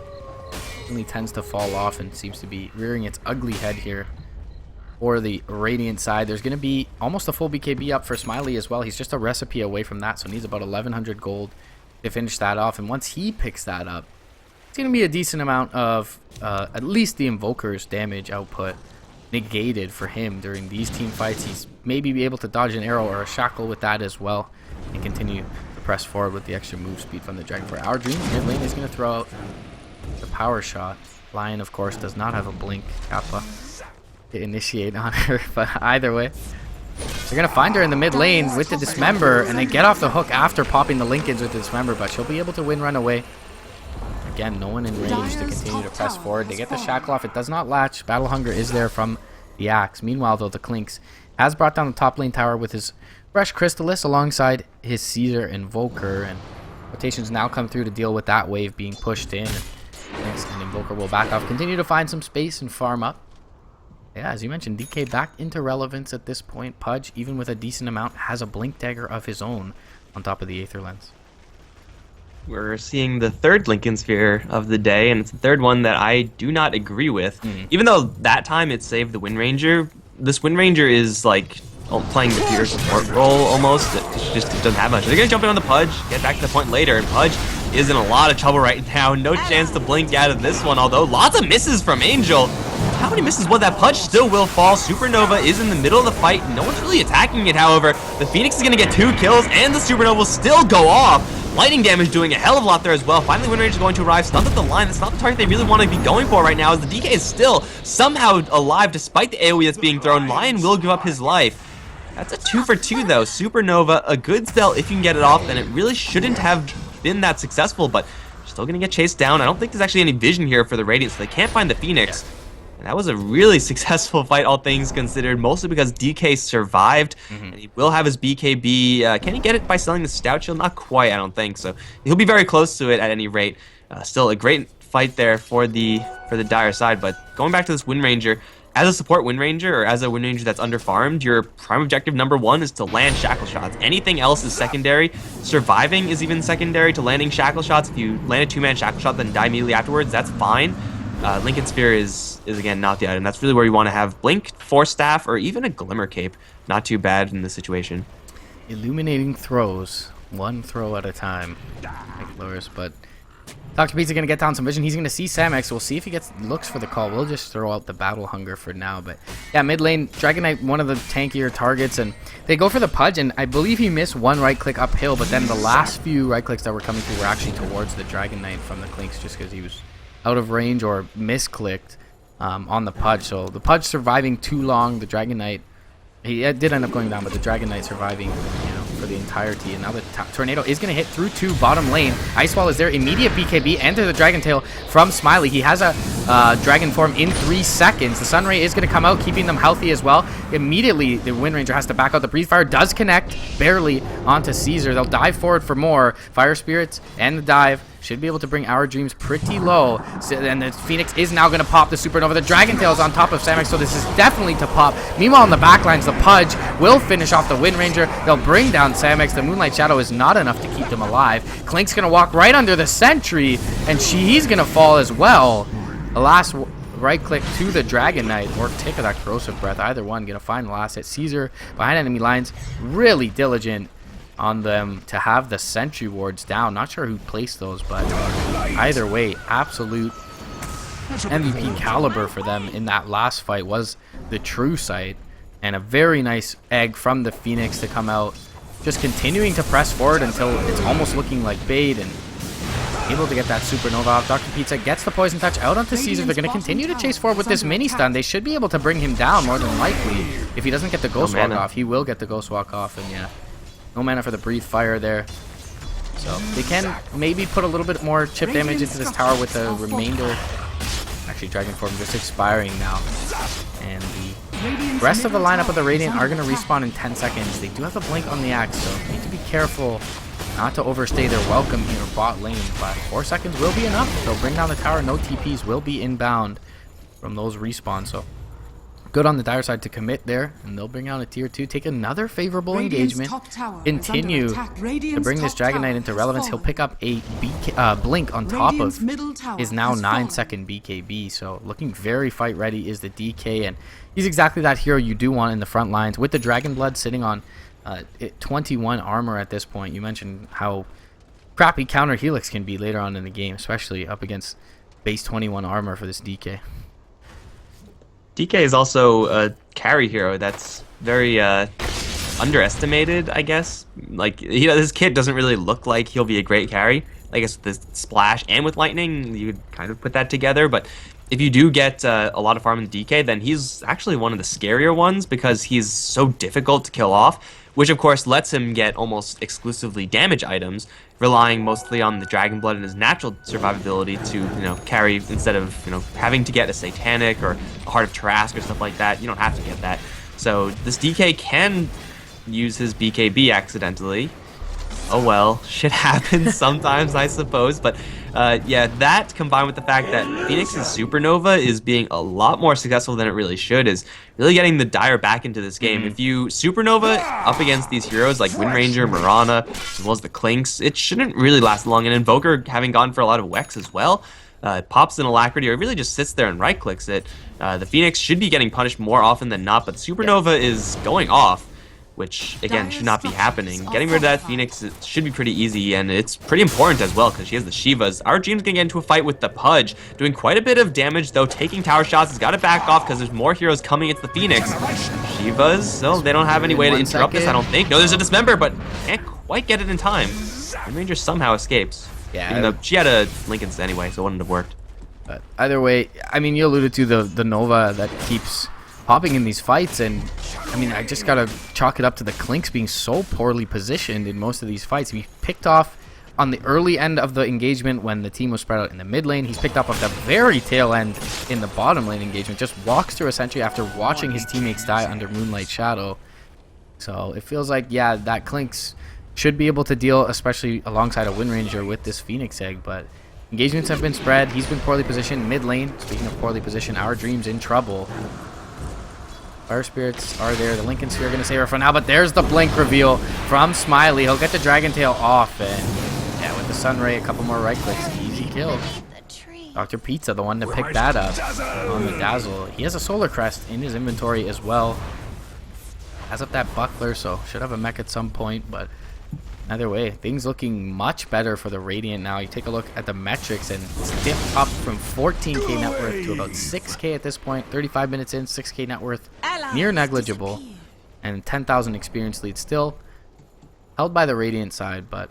really tends to fall off and seems to be rearing its ugly head here for the Radiant side. There's going to be almost a full BKB up for Smiley as well. He's just a recipe away from that, so needs about 1100 gold to finish that off. And once he picks that up, it's going to be a decent amount of at least the Invoker's damage output negated for him during these team fights. He's maybe be able to dodge an arrow or a shackle with that as well and continue to press forward with the extra move speed from the Dragon. For Our Dreams, mid lane is going to throw out the power shot. Lion, of course, does not have a blink Kappa to initiate on her, but either way, they're going to find her in the mid lane with the Dismember, and they get off the hook after popping the Linkens with the Dismember, but she'll be able to win run away. Again, no one in range to continue to press forward. They get the shackle off. It does not latch. Battle Hunger is there from the Axe. Meanwhile, though, the Clinks has brought down the top lane tower with his Fresh Crystallis alongside his Caesar Invoker, and rotations now come through to deal with that wave being pushed in. Clinks and Invoker will back off, continue to find some space and farm up. Yeah, as you mentioned, DK back into relevance at this point. Pudge, even with a decent amount, has a Blink Dagger of his own on top of the Aether Lens. We're seeing the third Lincoln Sphere of the day, and it's the third one that I do not agree with. Even though that time it saved the Wind Ranger, this Wind Ranger is like playing the pure support role almost. It just doesn't have much. They're going to jump in on the Pudge, get back to the point later, and Pudge is in a lot of trouble right now. No chance to blink out of this one, although lots of misses from Angel. How many misses was that? Pudge still will fall. Supernova is in the middle of the fight. No one's really attacking it, however. The Phoenix is going to get 2 kills, and the Supernova will still go off. Lightning damage doing a hell of a lot there as well. Finally, Wind Ranger is going to arrive. Stunned at the line. That's not the target they really want to be going for right now, as the DK is still somehow alive despite the AoE that's being thrown. Lion will give up his life. That's a 2 for 2 though. Supernova, a good spell if you can get it off, and it really shouldn't have been that successful, but still going to get chased down. I don't think there's actually any vision here for the Radiant, so they can't find the Phoenix. And that was a really successful fight, all things considered, mostly because DK survived, and he will have his BKB. Can he get it by selling the Stout Shield? Not quite, I don't think so. He'll be very close to it at any rate. Still a great fight there for the Dire side, but going back to this Wind Ranger, as a support Wind Ranger, or as a Wind Ranger that's underfarmed, your prime objective number 1 is to land shackle shots. Anything else is secondary. Surviving is even secondary to landing shackle shots. If you land a 2-man shackle shot, then die immediately afterwards, that's fine. Lincoln Sphere is again not the item. That's really where you want to have Blink, Force Staff, or even a Glimmer Cape. Not too bad in this situation. Illuminating throws, one throw at a time, like Lewis, but Dr. Pizza going to get down some vision. He's going to see Samex. We'll see if he looks for the call. We'll just throw out the Battle Hunger for now. But yeah, mid lane, Dragon Knight, one of the tankier targets, and they go for the Pudge, and I believe he missed one right click uphill, but then the last few right clicks that were coming through were actually towards the Dragon Knight from the Clinks, just because he was out of range or misclicked on the Pudge. So the Pudge surviving too long, the Dragon Knight, he did end up going down, but the Dragon Knight surviving, for the entirety. And now the Tornado is going to hit through to bottom lane. Ice Wall is there, immediate BKB, enter the Dragon Tail from Smiley. He has a Dragon Form in 3 seconds. The Sunray is going to come out, keeping them healthy as well. Immediately, the Wind Ranger has to back out. The Breeze Fire does connect barely onto Caesar. They'll dive forward for more. Fire Spirits and the dive should be able to bring Our Dreams pretty low. And the Phoenix is now going to pop the Supernova. The Dragon Tail is on top of Samex, so this is definitely to pop. Meanwhile, on the backlines, the Pudge will finish off the Wind Ranger. They'll bring down Samex. The Moonlight Shadow is not enough to keep them alive. Clink's going to walk right under the Sentry, and he's going to fall as well. The last right click to the Dragon Knight or take that Corrosive Breath. Either one gonna find the last hit. Caesar behind enemy lines, really diligent on them to have the sentry wards down. Not sure who placed those, but either way, absolute MVP caliber for them in that last fight was the True Sight, and a very nice egg from the Phoenix to come out, just continuing to press forward until it's almost looking like bait and able to get that Supernova off. Dr. Pizza gets the Poison Touch out onto Caesar. They're going to continue to chase forward with this mini stun. They should be able to bring him down more than likely. If he doesn't get the Ghost Walk off, he will get the Ghost Walk off, and yeah, no mana for the Breathe Fire there. So they can maybe put a little bit more chip damage into this tower with the remainder. Actually, Dragon Form just expiring now. And the rest of the lineup of the Radiant are going to respawn in 10 seconds. They do have a blink on the Axe, so need to be careful not to overstay their welcome here bot lane. But 4 seconds will be enough. They'll bring down the tower. No TPs will be inbound from those respawns. So good on the Dire side to commit there, and they'll bring out a tier 2, take another favorable engagement, continue to bring this Dragon Knight into relevance. He'll pick up a blink on top of his now 9-second BKB, so looking very fight ready is the DK, and he's exactly that hero you do want in the front lines. With the Dragon Blood sitting on 21 armor at this point, you mentioned how crappy counter Helix can be later on in the game, especially up against base 21 armor for this DK. DK is also a carry hero that's very underestimated, I guess. Like, this kit doesn't really look like he'll be a great carry. I guess with this Splash and with Lightning, you could kind of put that together. But if you do get a lot of farm in DK, then he's actually one of the scarier ones because he's so difficult to kill off, which of course lets him get almost exclusively damage items, relying mostly on the Dragon Blood and his natural survivability to, carry instead of, having to get a Satanic or a Heart of Tarrasque or stuff like that. You don't have to get that. So this DK can use his BKB accidentally. Oh well, shit happens sometimes, I suppose. But yeah, that combined with the fact that Phoenix's Supernova is being a lot more successful than it really should is really getting the Dire back into this game. If you Supernova up against these heroes like Windranger, Mirana, as well as the Clinks, it shouldn't really last long. And Invoker, having gone for a lot of Wex as well, pops an Alacrity or really just sits there and right clicks it. The Phoenix should be getting punished more often than not, but Supernova is going off, which again should not be happening. Getting rid of that Phoenix should be pretty easy, and it's pretty important as well because she has the Shivas. Our Dream's gonna get into a fight with the Pudge, doing quite a bit of damage though, taking tower shots. He's got to back off because there's more heroes coming. It's the Phoenix. Shivas, no, they don't have any way to interrupt this, I don't think. No, there's a Dismember, but can't quite get it in time. The Ranger somehow escapes. Yeah, even though she had a Lincoln's anyway, so it wouldn't have worked. But either way, I mean, you alluded to the Nova that keeps popping in these fights, and I mean, I just gotta chalk it up to the Clinks being so poorly positioned in most of these fights. He picked off on the early end of the engagement when the team was spread out in the mid lane. He's picked up at the very tail end in the bottom lane engagement. Just walks through a sentry after watching his teammates die under Moonlight Shadow. So it feels like, yeah, that Clinks should be able to deal, especially alongside a Windranger with this Phoenix egg, but engagements have been spread. He's been poorly positioned mid lane. Speaking of poorly positioned, Our Dream's in trouble. Fire Spirits are there. The Lincoln Sphere are going to save her for now, but there's the blink reveal from Smiley. He'll get the Dragon Tail off, and yeah, with the Sunray, a couple more right clicks. Easy kill. Dr. Pizza, the one to pick that up on the Dazzle. He has a Solar Crest in his inventory as well. Has up that Buckler, so should have a mech at some point, but either way, things looking much better for the Radiant now. You take a look at the metrics, and it's dipped up from 14k net worth to about 6k at this point. 35 minutes in, 6k net worth, near negligible, and 10,000 experience lead still held by the Radiant side, but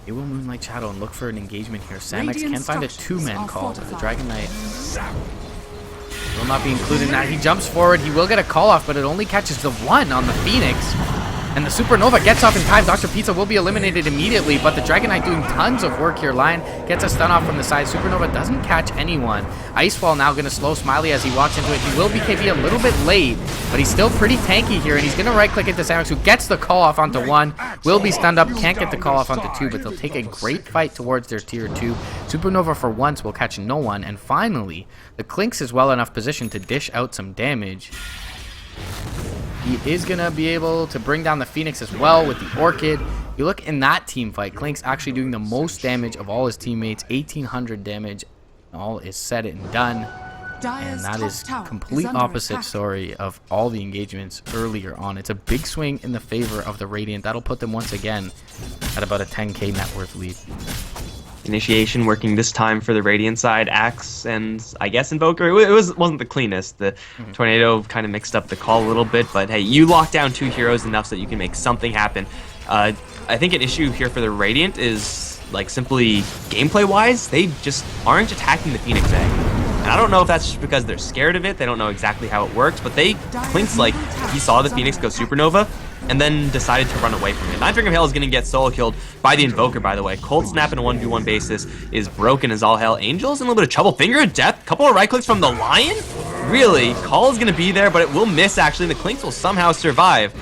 it will Moonlight Shadow and look for an engagement here. Samex can find a 2-man call, but the Dragon Knight will not be included in that. He jumps forward, he will get a call off, but it only catches the 1 on the Phoenix. And the Supernova gets off in time. Dr. Pizza will be eliminated immediately, but the Dragon Knight doing tons of work here. Lion gets a stun off from the side. Supernova doesn't catch anyone. Icefall now going to slow Smiley as he walks into it. He will BKB a little bit late, but he's still pretty tanky here, and he's going to right-click into Samex, who gets the call off onto 1. Will be stunned up, can't get the call off onto 2, but they'll take a great fight towards their tier 2. Supernova for once will catch no one, and finally, the Clinks is well enough positioned to dish out some damage. He is going to be able to bring down the Phoenix as well with the Orchid. You look in that team fight, Clinks actually doing the most damage of all his teammates, 1,800 damage. All is said and done. And that top is tower complete is under opposite attack. story of all the engagements earlier on. It's a big swing in the favor of the Radiant. That'll put them once again at about a 10k net worth lead. Initiation working this time for the Radiant side. Axe and I guess Invoker. It wasn't the cleanest. The Tornado kind of mixed up the call a little bit, but hey, you lock down 2 heroes enough so that you can make something happen. I think an issue here for the Radiant is like simply gameplay wise, they just aren't attacking the Phoenix Egg. And I don't know if that's just because they're scared of it, they don't know exactly how it works, but Clinkz, like, he saw the Phoenix go Supernova and then decided to run away from it. Ninth Ring of Hail is going to get solo killed by the Invoker, by the way. Cold Snap in a 1v1 basis is broken as all hell. Angel's in a little bit of trouble. Finger of Death, couple of right clicks from the Lion? Really? Call is going to be there, but it will miss, actually. The Clinkz will somehow survive.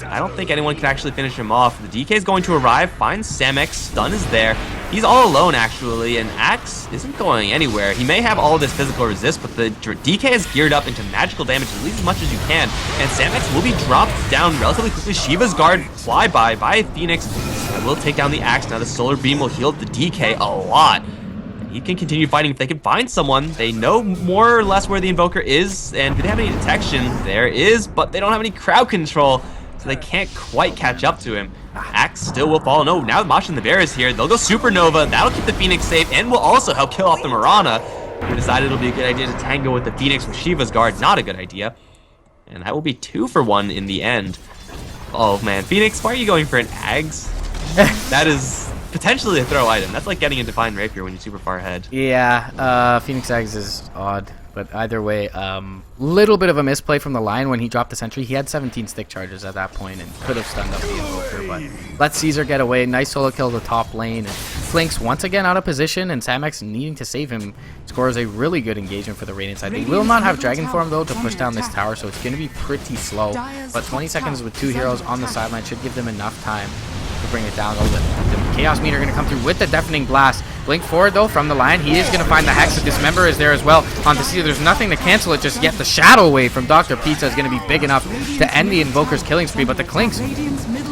I don't think anyone can actually finish him off. The DK is going to arrive, finds Samex, stun is there. He's all alone, actually, and Axe isn't going anywhere. He may have all of this physical resist, but the DK is geared up into magical damage at least as much as you can, and Samex will be dropped down relatively quickly. Shiva's guard flyby by Phoenix. That will take down the Axe. Now the Solar Beam will heal the DK a lot. He can continue fighting if they can find someone. They know more or less where the Invoker is, and do they have any detection? There is, but they don't have any crowd control, so they can't quite catch up to him. Axe still will fall. No, now Masha and the Bear is here. They'll go Supernova. That'll keep the Phoenix safe and will also help kill off the Mirana, who decided it'll be a good idea to tango with the Phoenix with Shiva's guard. Not a good idea. And that will be 2 for 1 in the end. Oh man, Phoenix, why are you going for an Ags? That is potentially a throw item. That's like getting a Divine Rapier when you're super far ahead. Yeah, Phoenix Eggs is odd, but either way, little bit of a misplay from the Lion when he dropped the sentry. He had 17 stick charges at that point and could have stunned up the Invoker, but let Caesar get away. Nice solo kill the top lane, and Clinkz once again out of position, and Samex needing to save him scores a really good engagement for the Radiant side. They will not have Dragon Form though to push down this tower, so it's going to be pretty slow, but 20 seconds with 2 heroes on the sideline should give them enough time to bring it down. The Chaos Meter going to come through with the Deafening Blast. Blink forward though from the Lion. He is going to find the Hex. The Dismember is there as well. On the Caesar, there's nothing to cancel it just yet. The Shadow Wave from Dr. Pizza is going to be big enough to end the Invoker's killing spree, but the Clinkz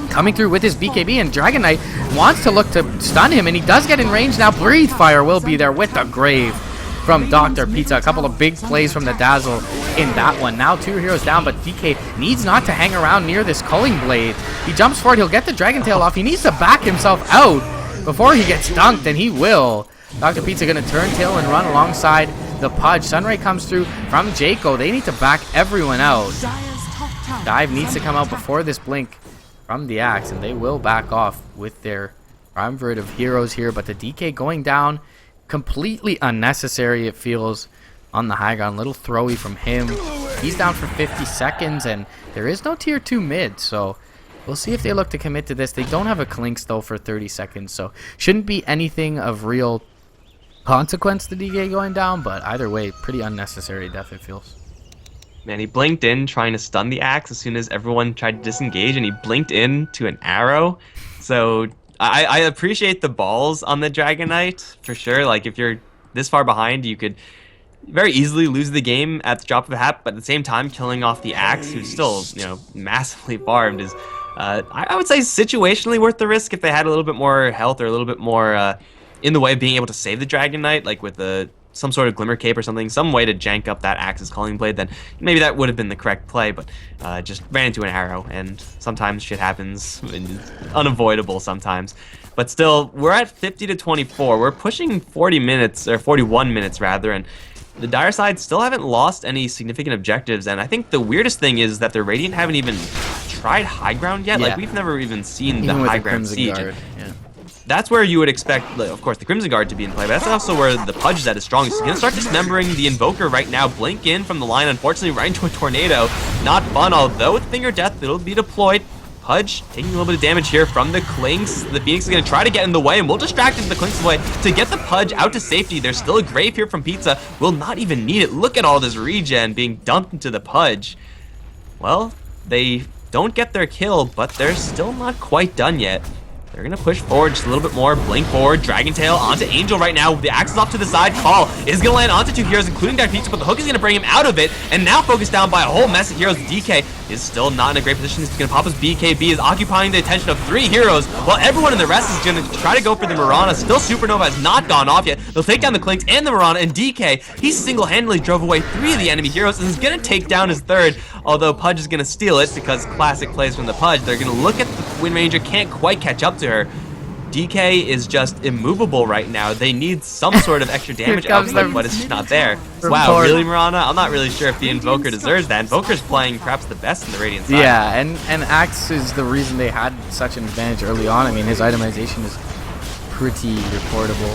coming through with his BKB, and Dragon Knight wants to look to stun him, and he does get in range now. Breathe Fire will be there with the Grave from Dr. Pizza. A couple of big plays from the Dazzle in that one. Now 2 heroes down, but DK needs not to hang around near this Culling Blade. He jumps forward, he'll get the Dragon Tail off. He needs to back himself out before he gets dunked, and he will. Dr. Pizza going to turn tail and run alongside the Pudge. Sunray comes through from Jaco. They need to back everyone out. Dive needs to come out before this blink from the Axe, and they will back off with their triumvirate of heroes here, but the DK going down completely unnecessary, it feels, on the high ground. Little throwy from him. He's down for 50 seconds, and there is no tier 2 mid, so we'll see if they look to commit to this. They don't have a Clinkz though for 30 seconds, so shouldn't be anything of real consequence, the DK going down, but either way, pretty unnecessary death, it feels. Man, he blinked in trying to stun the Axe as soon as everyone tried to disengage, and he blinked in to an arrow. So I appreciate the balls on the Dragon Knight, for sure. Like, if you're this far behind, you could very easily lose the game at the drop of a hat, but at the same time, killing off the Axe, who's still, you know, massively farmed, is, I would say, situationally worth the risk if they had a little bit more health or a little bit more in the way of being able to save the Dragon Knight, like with some sort of Glimmer Cape or something, some way to jank up that Axe's Calling Blade, then maybe that would have been the correct play, but just ran into an arrow, and sometimes shit happens, and it's unavoidable sometimes. But still, we're at 50 to 24. We're pushing 40 minutes, or 41 minutes rather, and the Dire side still haven't lost any significant objectives, and I think the weirdest thing is that the Radiant haven't even tried high ground yet. Yeah. Like, we've never even seen Even the with high the ground Crimson siege. Guard, yeah. That's where you would expect, of course, the Crimson Guard to be in play, but that's also where the Pudge is at his strongest. He's going to start dismembering the Invoker right now. Blink in from the line, unfortunately, right into a Tornado. Not fun, although with Finger Death, it'll be deployed. Pudge taking a little bit of damage here from the Clinkz. The Phoenix is going to try to get in the way, and we'll distract the Clinkz away to get the Pudge out to safety. There's still a Grave here from Pizza. Will not even need it. Look at all this regen being dumped into the Pudge. Well, they don't get their kill, but they're still not quite done yet. They're going to push forward just a little bit more. Blink forward. Dragon Tail onto Angel right now. The Axe is off to the side. Call is going to land onto 2 heroes, including Dark Pizza, but the hook is going to bring him out of it. And now focused down by a whole mess of heroes. DK is still not in a great position. He's going to pop his BKB, is occupying the attention of 3 heroes, while everyone in the rest is going to try to go for the Mirana. Still, Supernova has not gone off yet. They'll take down the Clinks and the Mirana, and DK, he single-handedly drove away 3 of the enemy heroes and is going to take down his 3rd, although Pudge is going to steal it because classic plays from the Pudge. They're going to look at the Wind Ranger, can't quite catch up to her. DK is just immovable right now. They need some sort of extra damage output, but it's just not there. Wow, really, Mirana? I'm not really sure if the Invoker deserves that. Invoker's playing perhaps the best in the Radiant side. Yeah, and Axe is the reason they had such an advantage early on. I mean, his itemization is pretty reportable.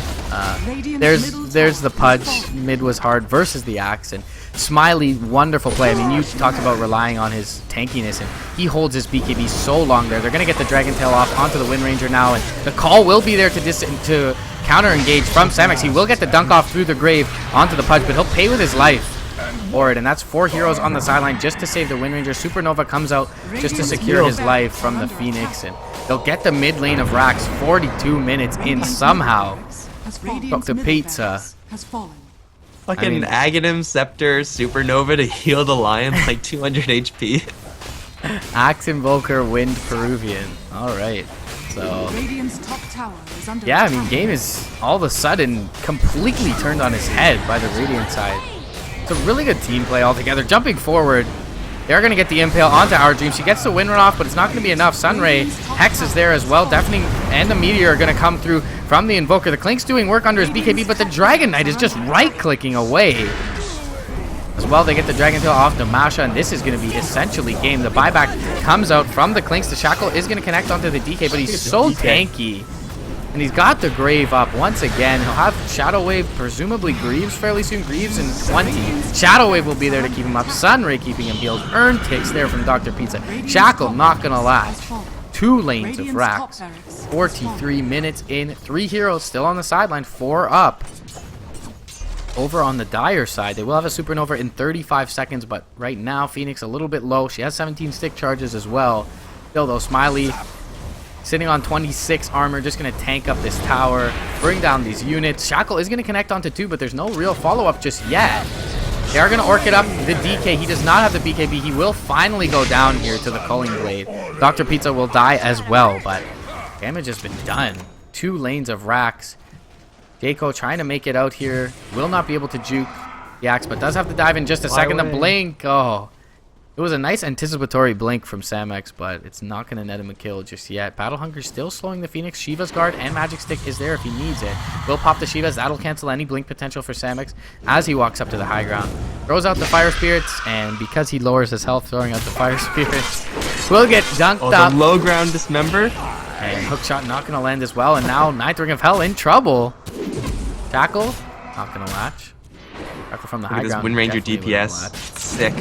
There's the Pudge. Mid was hard versus the Axe, and Smiley, wonderful play. I mean, you talked about relying on his tankiness, and he holds his BKB so long there. They're going to get the Dragon Tail off onto the Wind Ranger now, and the call will be there to counter-engage from Samex. He will get the dunk off through the grave onto the Pudge, but he'll pay with his life for it, and that's 4 heroes on the sideline just to save the Wind Ranger. Supernova comes out just to secure his life from the Phoenix, and they'll get the mid lane of Rax 42 minutes in somehow. Dr. Pizza. Fucking Aghanim, Scepter, Supernova to heal the Lion like 200 HP. Axe Invoker, Wind Peruvian. Alright. So yeah, I mean, game is all of a sudden completely turned on his head by the Radiant side. It's a really good team play altogether. Jumping forward, they're going to get the Impale onto Our Dream. She gets the Wind Run off, but it's not going to be enough. Sunray, Hex is there as well. Deafening and the Meteor are going to come through from the Invoker. The Clink's doing work under his BKB, but the Dragon Knight is just right-clicking away. As well, they get the Dragon Tail off to Masha, and this is going to be essentially game. The buyback comes out from the Clinks. The Shackle is going to connect onto the DK, but he's so tanky. And he's got the Grave up once again. He'll have Shadow Wave, presumably Greaves fairly soon. Greaves in 20. Shadow Wave will be there to keep him up. Sunray keeping him healed. Earn ticks there from Dr. Pizza. Shackle not going to last. 2 lanes of Rax. 43 minutes in. 3 heroes still on the sideline. 4 up. Over on the Dire side, they will have a Supernova in 35 seconds, but right now, Phoenix a little bit low. She has 17 stick charges as well. Still, though, Smiley sitting on 26 armor, just going to tank up this tower, bring down these units. Shackle is going to connect onto 2, but there's no real follow-up just yet. They are going to orc it up. The DK, he does not have the BKB. He will finally go down here to the Culling Blade. Dr. Pizza will die as well, but damage has been done. 2 lanes of Rax. Jayco trying to make it out here. Will not be able to juke the Axe, but does have to dive in just a second. The blink. Oh, it was a nice anticipatory blink from Samex, but it's not going to net him a kill just yet. Battle Hunger still slowing the Phoenix. Shiva's Guard and Magic Stick is there if he needs it. Will pop the Shivas. That'll cancel any blink potential for Samex as he walks up to the high ground. Throws out the Fire Spirits, and because he lowers his health throwing out the Fire Spirits, will get dunked up. The low ground Dismember. And Hookshot not going to land as well, and now Ninth Ring of Hell in trouble. Tackle, not going to latch. Tackle from the high ground. Wind Ranger DPS. Sick.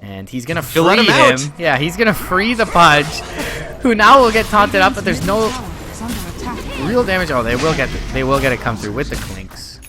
And he's going to free him. Yeah, he's going to free the Pudge, who now will get taunted up, but there's no real damage. Oh, they will get it come through with the Clinks.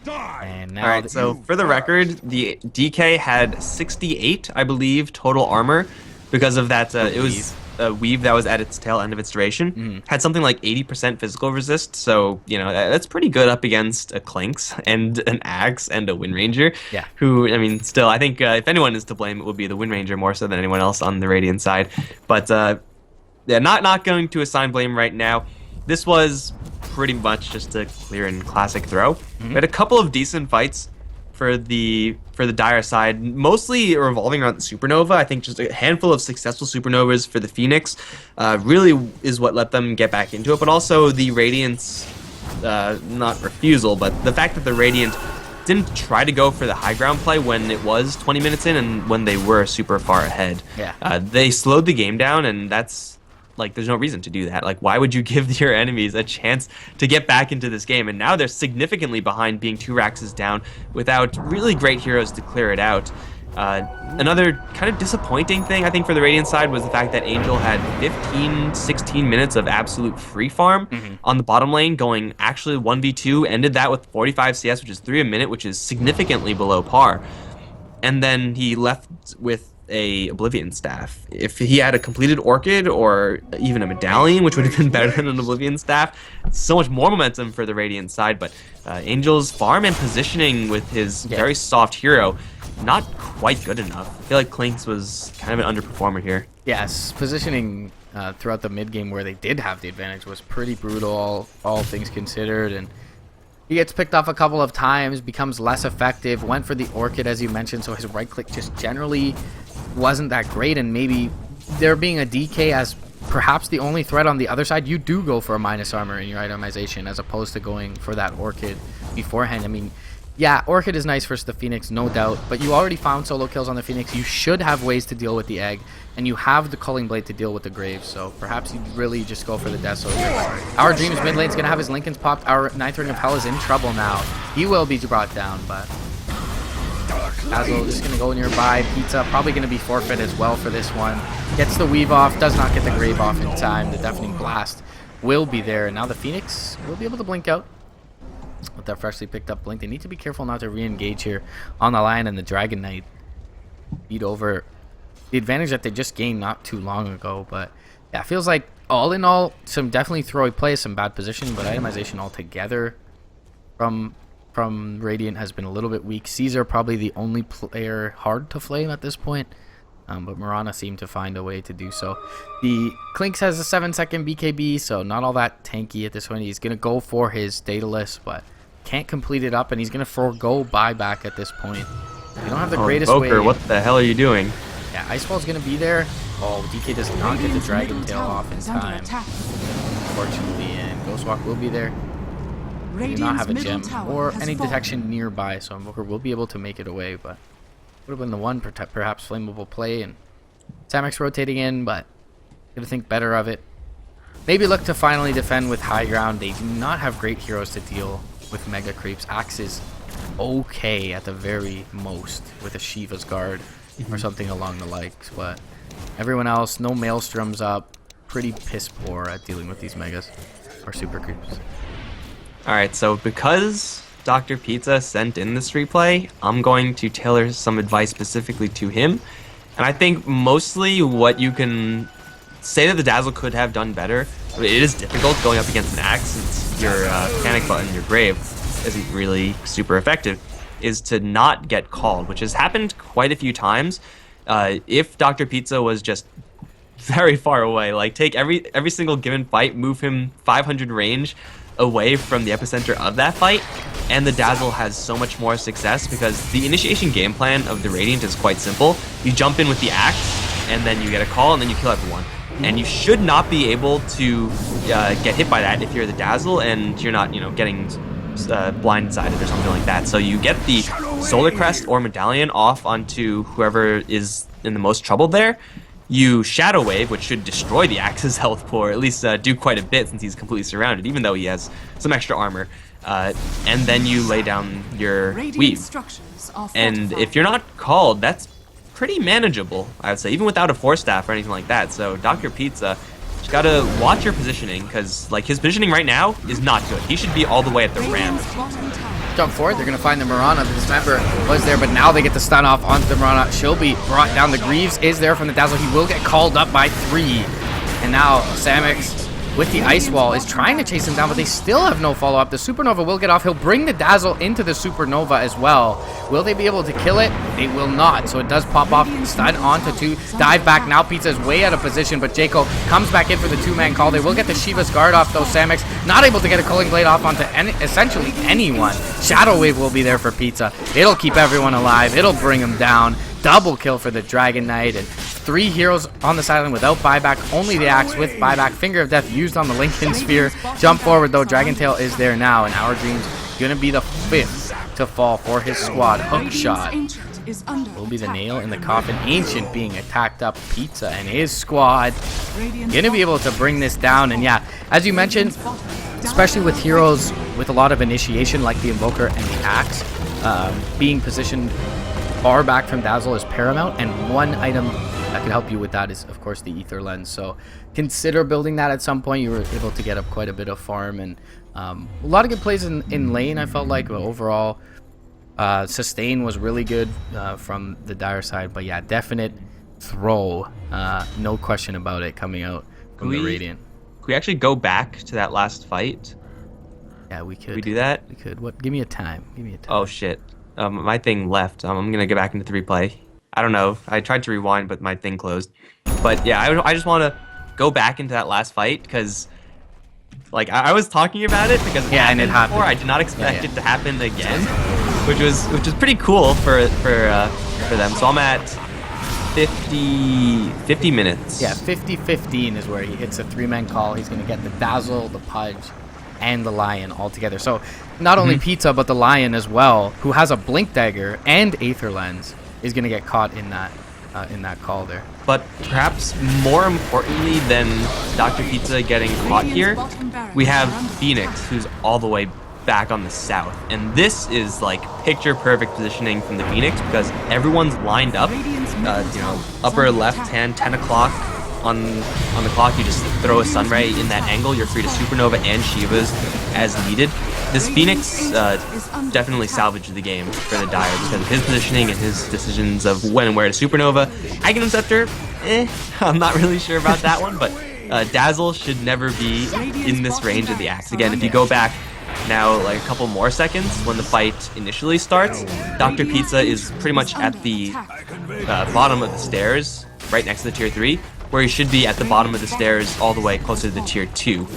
And now Alright, so for the record, the DK had 68, I believe, total armor because of that. It was a weave that was at its tail end of its duration. Had something like 80% physical resist, so you know that's pretty good up against a Clinks and an Axe and a Wind Ranger. Yeah. Who, I mean, still, I think if anyone is to blame, it would be the Wind Ranger more so than anyone else on the Radiant side. But yeah, not going to assign blame right now. This was pretty much just a clear and classic throw. We had a couple of decent fights for the Dire side, mostly revolving around the Supernova. I think just a handful of successful Supernovas for the Phoenix really is what let them get back into it, but also the Radiant's not refusal, but the fact that the Radiant didn't try to go for the high ground play when it was 20 minutes in and when they were super far ahead. Yeah. They slowed the game down, and that's like, there's no reason to do that. Like, why would you give your enemies a chance to get back into this game? And now they're significantly behind, being 2 Raxes down without really great heroes to clear it out. Another kind of disappointing thing, I think, for the Radiant side was the fact that Angel had 15, 16 minutes of absolute free farm on the bottom lane, going actually 1v2, ended that with 45 CS, which is 3 a minute, which is significantly below par. And then he left with a Oblivion Staff. If he had a completed Orchid or even a Medallion, which would have been better than an Oblivion Staff, so much more momentum for the Radiant side. But Angel's farm and positioning with his very soft hero not quite good enough. I feel like Klinks was kind of an underperformer here. Yes, positioning throughout the mid game where they did have the advantage was pretty brutal, all things considered, and he gets picked off a couple of times, becomes less effective, went for the Orchid as you mentioned, so his right click just generally wasn't that great, and maybe there being a DK as perhaps the only threat on the other side, you do go for a minus armor in your itemization as opposed to going for that Orchid beforehand. I mean, yeah, Orchid is nice versus the Phoenix, no doubt, but you already found solo kills on the Phoenix. You should have ways to deal with the Egg, and you have the Culling Blade to deal with the Graves, so perhaps you really just go for the Death Soldier. Our Dreams mid lane's going to have his Linken's popped. Our Ninth Ring of Hell is in trouble now. He will be brought down, but Dazzle is going to go nearby. Pizza probably going to be forfeit as well for this one. Gets the weave off, does not get the Grave off in time. The Deafening Blast will be there, and now the Phoenix will be able to blink out with that freshly picked up blink. They need to be careful not to re-engage here on the Lion, and the Dragon Knight beat over the advantage that they just gained not too long ago. But yeah, it feels like all in all, some definitely throwy play, some bad positioning, but itemization altogether from Radiant has been a little bit weak. Caesar probably the only player hard to flame at this point, but Mirana seemed to find a way to do so. The Klinks has a 7-second BKB, so not all that tanky at this point. He's going to go for his Daedalus, but can't complete it up, and he's going to forego buyback at this point. You don't have the greatest Invoker, way. what the hell are you doing? Yeah, Iceball's going to be there. Oh, DK does not get the Radiant's Dragon middle Tail tower off in is under time, attack. unfortunately, and Ghostwalk will be there. Do not Radiant's have a middle gem tower or has any fallen. detection nearby, so Invoker will be able to make it away, but would have been the one perhaps flammable play, and Samex rotating in, but gonna think better of it. Maybe look to finally defend with high ground. They do not have great heroes to deal with mega creeps. Axe is okay at the very most with a Shiva's Guard or something along the likes, but everyone else, no Maelstroms up, pretty piss poor at dealing with these megas or super creeps. Alright, so because Dr. Pizza sent in this replay, I'm going to tailor some advice specifically to him. And I think mostly what you can say that the Dazzle could have done better, it is difficult going up against an Axe since your Panic Button, your Grave, isn't really super effective, is to not get called, which has happened quite a few times. If Dr. Pizza was just very far away, like take every single given fight, move him 500 range away from the epicenter of that fight, and the Dazzle has so much more success because the initiation game plan of the Radiant is quite simple. You jump in with the Axe, and then you get a call, and then you kill everyone. And you should not be able to get hit by that if you're the Dazzle and you're not, getting blindsided or something like that. So you get the Solar Crest or Medallion off onto whoever is in the most trouble there. You Shadow Wave, which should destroy the Axe's health pool, or at least do quite a bit since he's completely surrounded, even though he has some extra armor. And then you lay down your Radiant Weave. structures are And fortified. if you're not called, that's pretty manageable, I would say, even without a Force Staff or anything like that. So Dr. Pizza, just gotta watch your positioning, because like his positioning right now is not good. He should be all the way at the ram. Radiant's bottom tower Jump forward, they're going to find the Mirana. The Dismember was there, but now they get the stun off onto the Mirana. She'll be brought down. The Greaves is there from the Dazzle. He will get called up by 3. And now Samex with the Ice Wall is trying to chase him down, but they still have no follow-up. The Supernova will get off. He'll bring the Dazzle into the Supernova as well. Will they be able to kill it? They will not. So it does pop off. Stun onto 2. Dive back. Now Pizza is way out of position, but Jaco comes back in for the 2-man call. They will get the Shiva's Guard off, though. Samex not able to get a Culling Blade off onto essentially anyone. Shadow Wave will be there for Pizza. It'll keep everyone alive. It'll bring him down. Double kill for the Dragon Knight, and 3 heroes on the sideline without buyback. Only the Axe with buyback. Finger of Death used on the Linken Sphere. Jump forward though. Dragon Tail is there now, and Our Dreams gonna be the 5th to fall for his squad. Hook Radiant's shot ancient is under will be the attack. nail in the coffin. Ancient being attacked up. Pizza and his squad Radiant's gonna be able to bring this down, and yeah, as you mentioned, especially with heroes with a lot of initiation like the Invoker and the Axe, being positioned far back from Dazzle is paramount, and one item that can help you with that is of course the Ether Lens. So consider building that at some point. You were able to get up quite a bit of farm, and a lot of good plays in lane, I felt like, but overall sustain was really good from the Dire side. But yeah, definite throw, no question about it, coming out from the Radiant. Can we actually go back to that last fight? Yeah, we could. Can we do that? We could. What? Give me a time. Give me a time. Oh shit. my thing left. I'm gonna get back into the replay. I don't know. I tried to rewind, but my thing closed. But yeah, I just want to go back into that last fight because, like, I was talking about it because Yeah, and it happened. before. I did not expect Yeah. it to happen again, which was pretty cool for them. So I'm at 50 minutes. Yeah, 50-15 is where he hits a 3-man call. He's going to get the Dazzle, the Pudge, and the Lion all together. So not only Pizza, but the Lion as well, who has a Blink Dagger and Aether Lens, is going to get caught in that call there. But perhaps more importantly than Dr. Pizza getting caught here, we have Phoenix, who's all the way back on the south. And this is like picture perfect positioning from the Phoenix because everyone's lined up, upper left hand, 10 o'clock on the clock. You just throw a Sunray in that angle. You're free to Supernova and Shivas as needed. This Phoenix definitely salvaged the game for the Dire because of his positioning and his decisions of when and where to Supernova. Aghanim Scepter, I'm not really sure about that one, but Dazzle should never be in this range of the axe. Again, if you go back now like a couple more seconds when the fight initially starts, Dr. Pizza is pretty much at the bottom of the stairs, right next to the tier 3, where he should be at the bottom of the stairs all the way closer to the tier 2.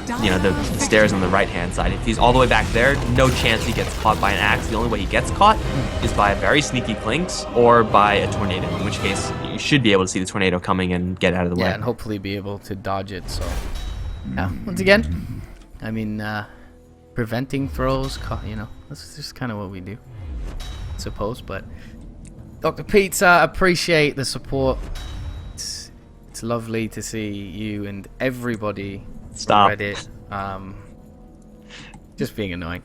The stairs on the right-hand side. If he's all the way back there, no chance he gets caught by an axe. The only way he gets caught is by a very sneaky Clinks or by a tornado, in which case you should be able to see the tornado coming and get out of the way. Yeah, and hopefully be able to dodge it. So, yeah, once again, I mean, preventing throws, that's just kind of what we do, I suppose. But Dr. Pizza, appreciate the support. It's lovely to see you and everybody Stop. on Reddit just being annoying.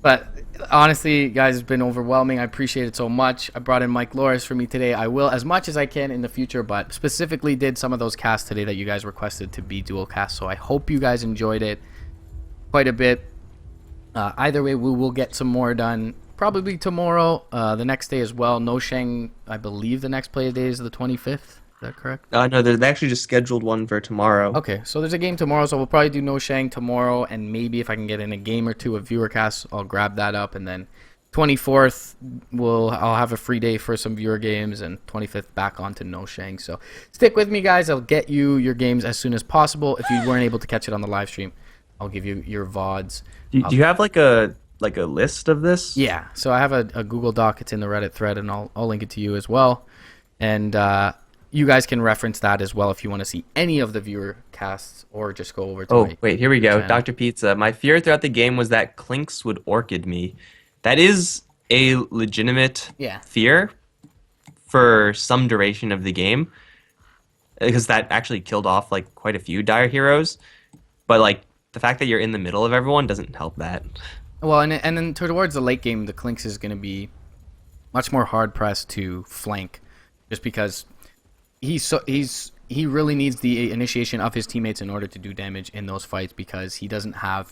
But honestly, guys, it's been overwhelming. I appreciate it so much. I brought in Mike Loris for me today. I will, as much as I can in the future, but specifically did some of those casts today that you guys requested to be dual cast. So I hope you guys enjoyed it quite a bit. Either way, we will get some more done probably tomorrow, the next day as well. No Shang, I believe the next play day is the 25th. Is that correct? No, they actually just scheduled one for tomorrow. Okay, so there's a game tomorrow, so we'll probably do No Shang tomorrow, and maybe if I can get in a game or two of viewer casts, I'll grab that up, and then 24th I'll have a free day for some viewer games, and 25th back onto No Shang. So stick with me, guys. I'll get you your games as soon as possible. If you weren't able to catch it on the live stream, I'll give you your VODs. Do you have like a list of this? Yeah, so I have a Google Doc. It's in the Reddit thread, and I'll link it to you as well. And you guys can reference that as well if you want to see any of the viewer casts or just go over to my wait, here we go. channel. Dr. Pizza. My fear throughout the game was that Clinks would Orchid me. That is a legitimate fear for some duration of the game because that actually killed off like quite a few Dire heroes. But like the fact that you're in the middle of everyone doesn't help that. Well, and then towards the late game, the Clinks is going to be much more hard pressed to flank, just because he really needs the initiation of his teammates in order to do damage in those fights, because he doesn't have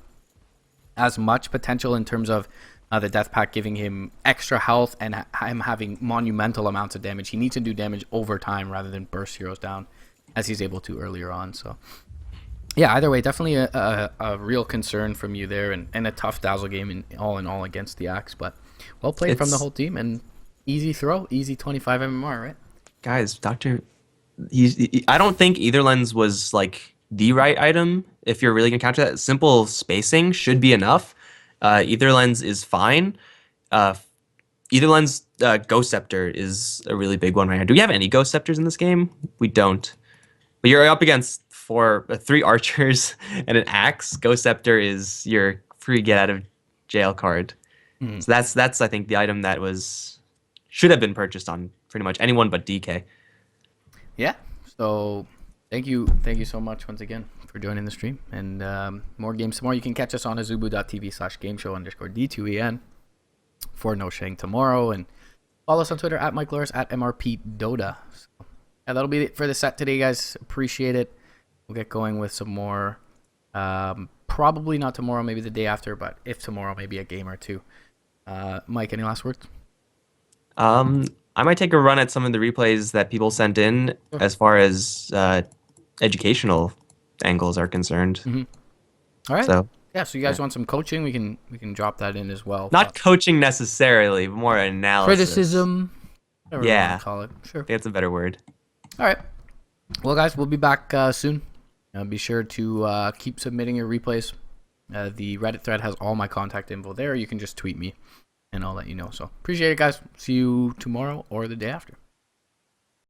as much potential in terms of the death pack giving him extra health and him having monumental amounts of damage. He needs to do damage over time rather than burst heroes down as he's able to earlier on. So yeah, either way, definitely a real concern from you there, and a tough Dazzle game in all against the Axe, but well played from the whole team, and easy throw, easy 25 MMR, right? Guys, I don't think Aether Lens was like the right item if you're really gonna counter that. Simple spacing should be enough. Aether Lens is fine. Aether Lens Ghost Scepter is a really big one right now. Do we have any Ghost Scepters in this game? We don't. But you're up against 3 archers and an axe. Ghost Scepter is your free get out of jail card. So that's I think the item that should have been purchased on pretty much anyone but DK. Yeah. So thank you so much once again for joining the stream, and more games tomorrow. You can catch us on azubu.tv/gameshow_D2EN for No Shang tomorrow, and follow us on Twitter at Mike Loris at MRPDota. So, yeah, that'll be it for the set today, guys. Appreciate it. We'll get going with some more. Probably not tomorrow, maybe the day after, but if tomorrow, maybe a game or two. Mike, any last words? I might take a run at some of the replays that people sent in as far as educational angles are concerned. All right. So Yeah, so you guys want some coaching? We can drop that in as well. Not coaching necessarily, but more analysis. criticism. Whatever you Yeah. wanna call it. Sure. I think that's a better word. All right. Well, guys, we'll be back soon. Be sure to keep submitting your replays. The Reddit thread has all my contact info there. You can just tweet me, and I'll let you know. So appreciate it, guys. See you tomorrow or the day after.